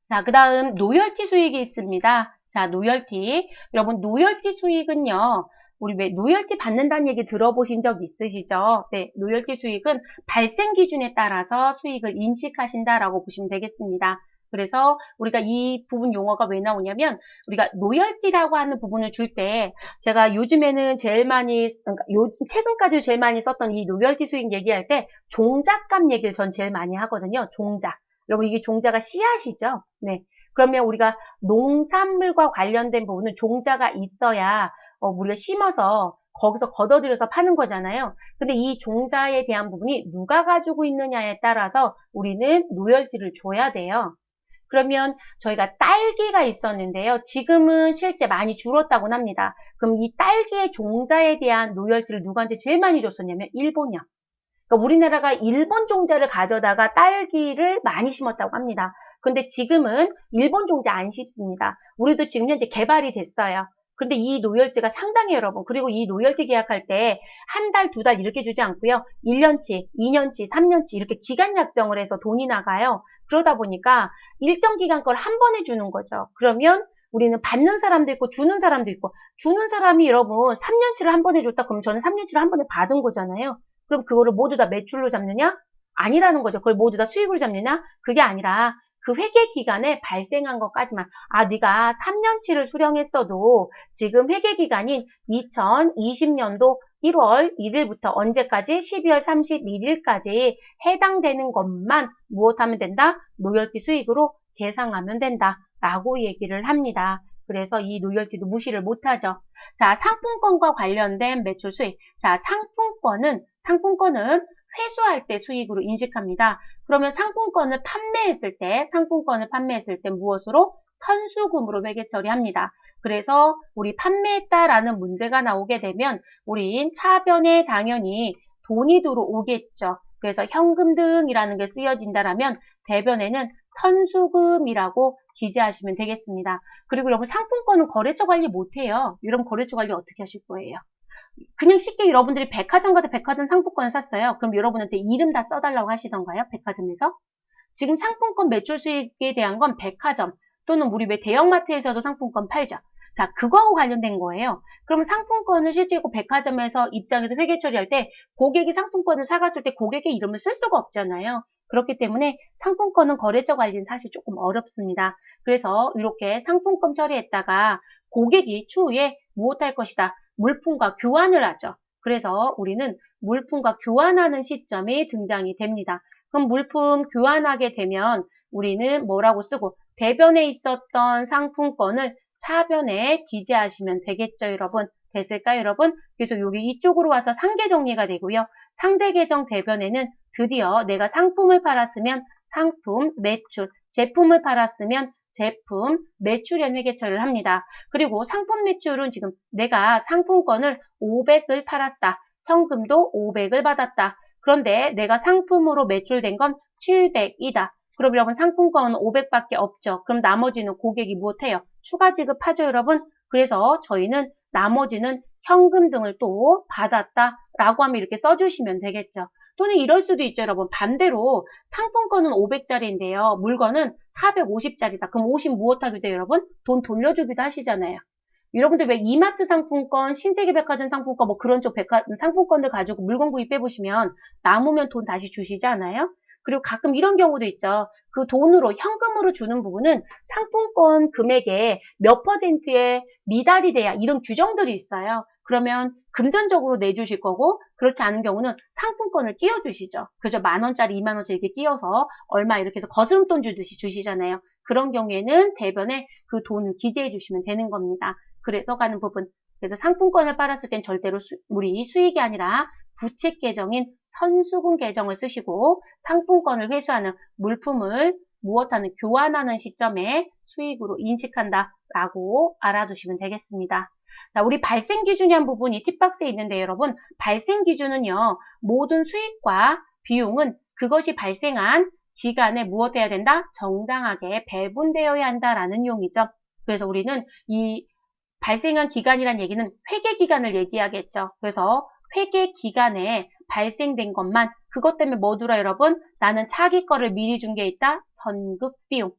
자, 그 다음 노열티 수익이 있습니다. 자, 노열티. 여러분, 노열티 수익은요. 우리 왜 노열티 받는다는 얘기 들어보신 적 있으시죠? 네, 노열티 수익은 발생 기준에 따라서 수익을 인식하신다라고 보시면 되겠습니다. 그래서 우리가 이 부분 용어가 왜 나오냐면 우리가 노열티라고 하는 부분을 줄 때 제가 요즘에는 제일 많이 그러니까 요즘 최근까지 제일 많이 썼던 이 노열티 수익 얘기할 때 종잣값 얘기를 전 제일 많이 하거든요. 종잣. 여러분 이게 종자가 씨앗이죠. 네. 그러면 우리가 농산물과 관련된 부분은 종자가 있어야 우리가 심어서 거기서 걷어들여서 파는 거잖아요. 근데 이 종자에 대한 부분이 누가 가지고 있느냐에 따라서 우리는 로열티를 줘야 돼요. 그러면 저희가 딸기가 있었는데요. 지금은 실제 많이 줄었다고 합니다. 그럼 이 딸기의 종자에 대한 로열티를 누구한테 제일 많이 줬었냐면 일본이요. 그러니까 우리나라가 일본 종자를 가져다가 딸기를 많이 심었다고 합니다. 근데 지금은 일본 종자 안 심습니다. 우리도 지금 현재 개발이 됐어요. 근데 이 노열지가 상당해요, 여러분. 그리고 이 노열티 계약할 때 한 달, 두 달 이렇게 주지 않고요. 1년치, 2년치, 3년치 이렇게 기간 약정을 해서 돈이 나가요. 그러다 보니까 일정 기간 걸 한 번에 주는 거죠. 그러면 우리는 받는 사람도 있고 주는 사람도 있고 주는 사람이 여러분 3년치를 한 번에 줬다 그러면 저는 3년치를 한 번에 받은 거잖아요. 그럼 그거를 모두 다 매출로 잡느냐? 아니라는 거죠. 그걸 모두 다 수익으로 잡느냐? 그게 아니라 그 회계 기간에 발생한 것까지만 네가 3년치를 수령했어도 지금 회계 기간인 2020년도 1월 1일부터 언제까지? 12월 31일까지 해당되는 것만 무엇하면 된다? 로열티 수익으로 계상하면 된다. 라고 얘기를 합니다. 그래서 이 로열티도 무시를 못하죠. 자, 상품권과 관련된 매출 수익. 자, 상품권은 회수할 때 수익으로 인식합니다. 그러면 상품권을 판매했을 때 무엇으로? 선수금으로 회계 처리합니다. 그래서 우리 판매했다라는 문제가 나오게 되면 우린 차변에 당연히 돈이 들어오겠죠. 그래서 현금 등이라는 게 쓰여진다라면 대변에는 선수금이라고 기재하시면 되겠습니다. 그리고 여러분 상품권은 거래처 관리 못해요. 이런 거래처 관리 어떻게 하실 거예요? 그냥 쉽게 여러분들이 백화점 가서 백화점 상품권을 샀어요. 그럼 여러분한테 이름 다 써달라고 하시던가요? 백화점에서? 지금 상품권 매출 수익에 대한 건 백화점 또는 우리 왜 대형마트에서도 상품권 팔죠. 자, 그거하고 관련된 거예요. 그럼 상품권을 실제 백화점에서 입장에서 회계 처리할 때 고객이 상품권을 사갔을 때 고객의 이름을 쓸 수가 없잖아요. 그렇기 때문에 상품권은 거래처 관리는 사실 조금 어렵습니다. 그래서 이렇게 상품권 처리했다가 고객이 추후에 무엇할 것이다? 물품과 교환을 하죠. 그래서 우리는 물품과 교환하는 시점이 등장이 됩니다. 그럼 물품 교환하게 되면 우리는 뭐라고 쓰고 대변에 있었던 상품권을 차변에 기재하시면 되겠죠, 여러분. 됐을까요, 여러분? 그래서 여기 이쪽으로 와서 상계 정리가 되고요. 상대 계정 대변에는 드디어 내가 상품을 팔았으면 상품 매출, 제품을 팔았으면 제품 매출현 회계 처리를 합니다. 그리고 상품 매출은 지금 내가 상품권을 500을 팔았다. 성금도 500을 받았다. 그런데 내가 상품으로 매출된 건 700이다. 그럼 여러분 상품권은 500밖에 없죠. 그럼 나머지는 고객이 무엇해요? 추가 지급하죠, 여러분? 그래서 저희는 나머지는 현금 등을 또 받았다라고 하면 이렇게 써주시면 되겠죠. 또는 이럴 수도 있죠, 여러분. 반대로 상품권은 500짜리인데요. 물건은 450짜리다. 그럼 50 무엇하기도 해요, 여러분? 돈 돌려주기도 하시잖아요. 여러분들 왜 이마트 상품권, 신세계백화점 상품권, 뭐 그런 쪽 상품권들 가지고 물건 구입해보시면 남으면 돈 다시 주시지 않아요? 그리고 가끔 이런 경우도 있죠. 그 돈으로, 현금으로 주는 부분은 상품권 금액의 몇 퍼센트에 미달이 돼야 이런 규정들이 있어요. 그러면 금전적으로 내주실 거고, 그렇지 않은 경우는 상품권을 끼워주시죠. 그죠? 10,000원짜리, 20,000원짜리 이렇게 끼워서 얼마 이렇게 해서 거스름돈 주듯이 주시잖아요. 그런 경우에는 대변에 그 돈을 기재해 주시면 되는 겁니다. 그래서 가는 부분. 그래서 상품권을 빨았을 땐 절대로 우리 수익이 아니라 부채 계정인 선수금 계정을 쓰시고 상품권을 회수하는 물품을 무엇하는 교환하는 시점에 수익으로 인식한다라고 알아두시면 되겠습니다. 자, 우리 발생 기준이란 부분이 팁박스에 있는데 여러분, 발생 기준은요, 모든 수익과 비용은 그것이 발생한 기간에 무엇해야 된다? 정당하게 배분되어야 한다라는 용이죠. 그래서 우리는 이 발생한 기간이란 얘기는 회계 기간을 얘기하겠죠. 그래서 회계 기간에 발생된 것만 그것 때문에 뭐 들어 여러분? 나는 차기 거를 미리 준 게 있다. 선급 비용.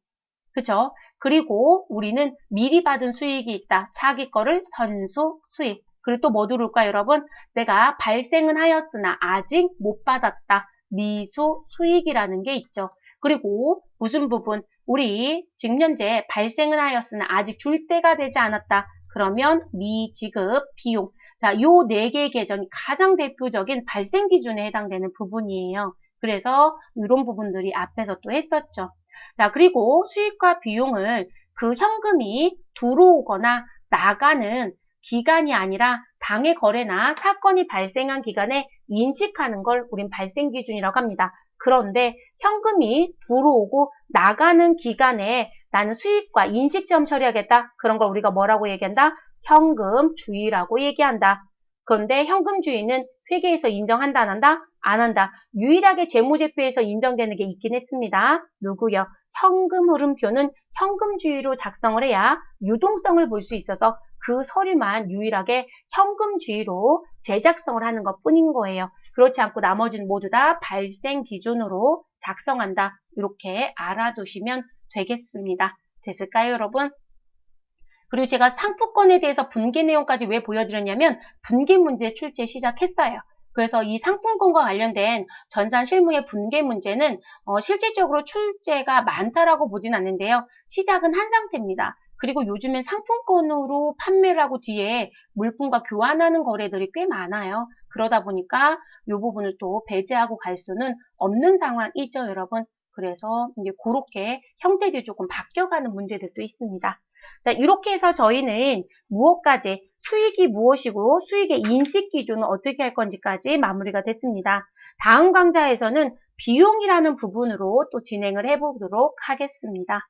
그죠? 그리고 우리는 미리 받은 수익이 있다. 차기 거를 선수 수익. 그리고 또 뭐 들어올까 여러분? 내가 발생은 하였으나 아직 못 받았다. 미수 수익이라는 게 있죠. 그리고 무슨 부분? 우리 지금 현재 발생은 하였으나 아직 줄 때가 되지 않았다. 그러면 미지급 비용. 자, 요 4개의 계정이 가장 대표적인 발생 기준에 해당되는 부분이에요. 그래서 이런 부분들이 앞에서 또 했었죠. 자, 그리고 수익과 비용을 그 현금이 들어오거나 나가는 기간이 아니라 당해 거래나 사건이 발생한 기간에 인식하는 걸 우린 발생 기준이라고 합니다. 그런데 현금이 들어오고 나가는 기간에 나는 수익과 인식점 처리하겠다. 그런 걸 우리가 뭐라고 얘기한다? 현금주의라고 얘기한다. 그런데 현금주의는 회계에서 인정한다, 안 한다? 안 한다. 유일하게 재무제표에서 인정되는 게 있긴 했습니다. 누구요? 현금 흐름표는 현금주의로 작성을 해야 유동성을 볼 수 있어서 그 서류만 유일하게 현금주의로 제작성을 하는 것 뿐인 거예요. 그렇지 않고 나머지는 모두 다 발생 기준으로 작성한다. 이렇게 알아두시면 되겠습니다. 됐을까요, 여러분? 그리고 제가 상품권에 대해서 분계 내용까지 왜 보여드렸냐면 분계 문제 출제 시작했어요. 그래서 이 상품권과 관련된 전산 실무의 분계 문제는 실질적으로 출제가 많다라고 보진 않는데요. 시작은 한 상태입니다. 그리고 요즘엔 상품권으로 판매를 하고 뒤에 물품과 교환하는 거래들이 꽤 많아요. 그러다 보니까 이 부분을 또 배제하고 갈 수는 없는 상황이죠, 여러분. 그래서 이제 그렇게 형태들이 조금 바뀌어가는 문제들도 있습니다. 자, 이렇게 해서 저희는 무엇까지, 수익이 무엇이고 수익의 인식 기준은 어떻게 할 건지까지 마무리가 됐습니다. 다음 강좌에서는 비용이라는 부분으로 또 진행을 해보도록 하겠습니다.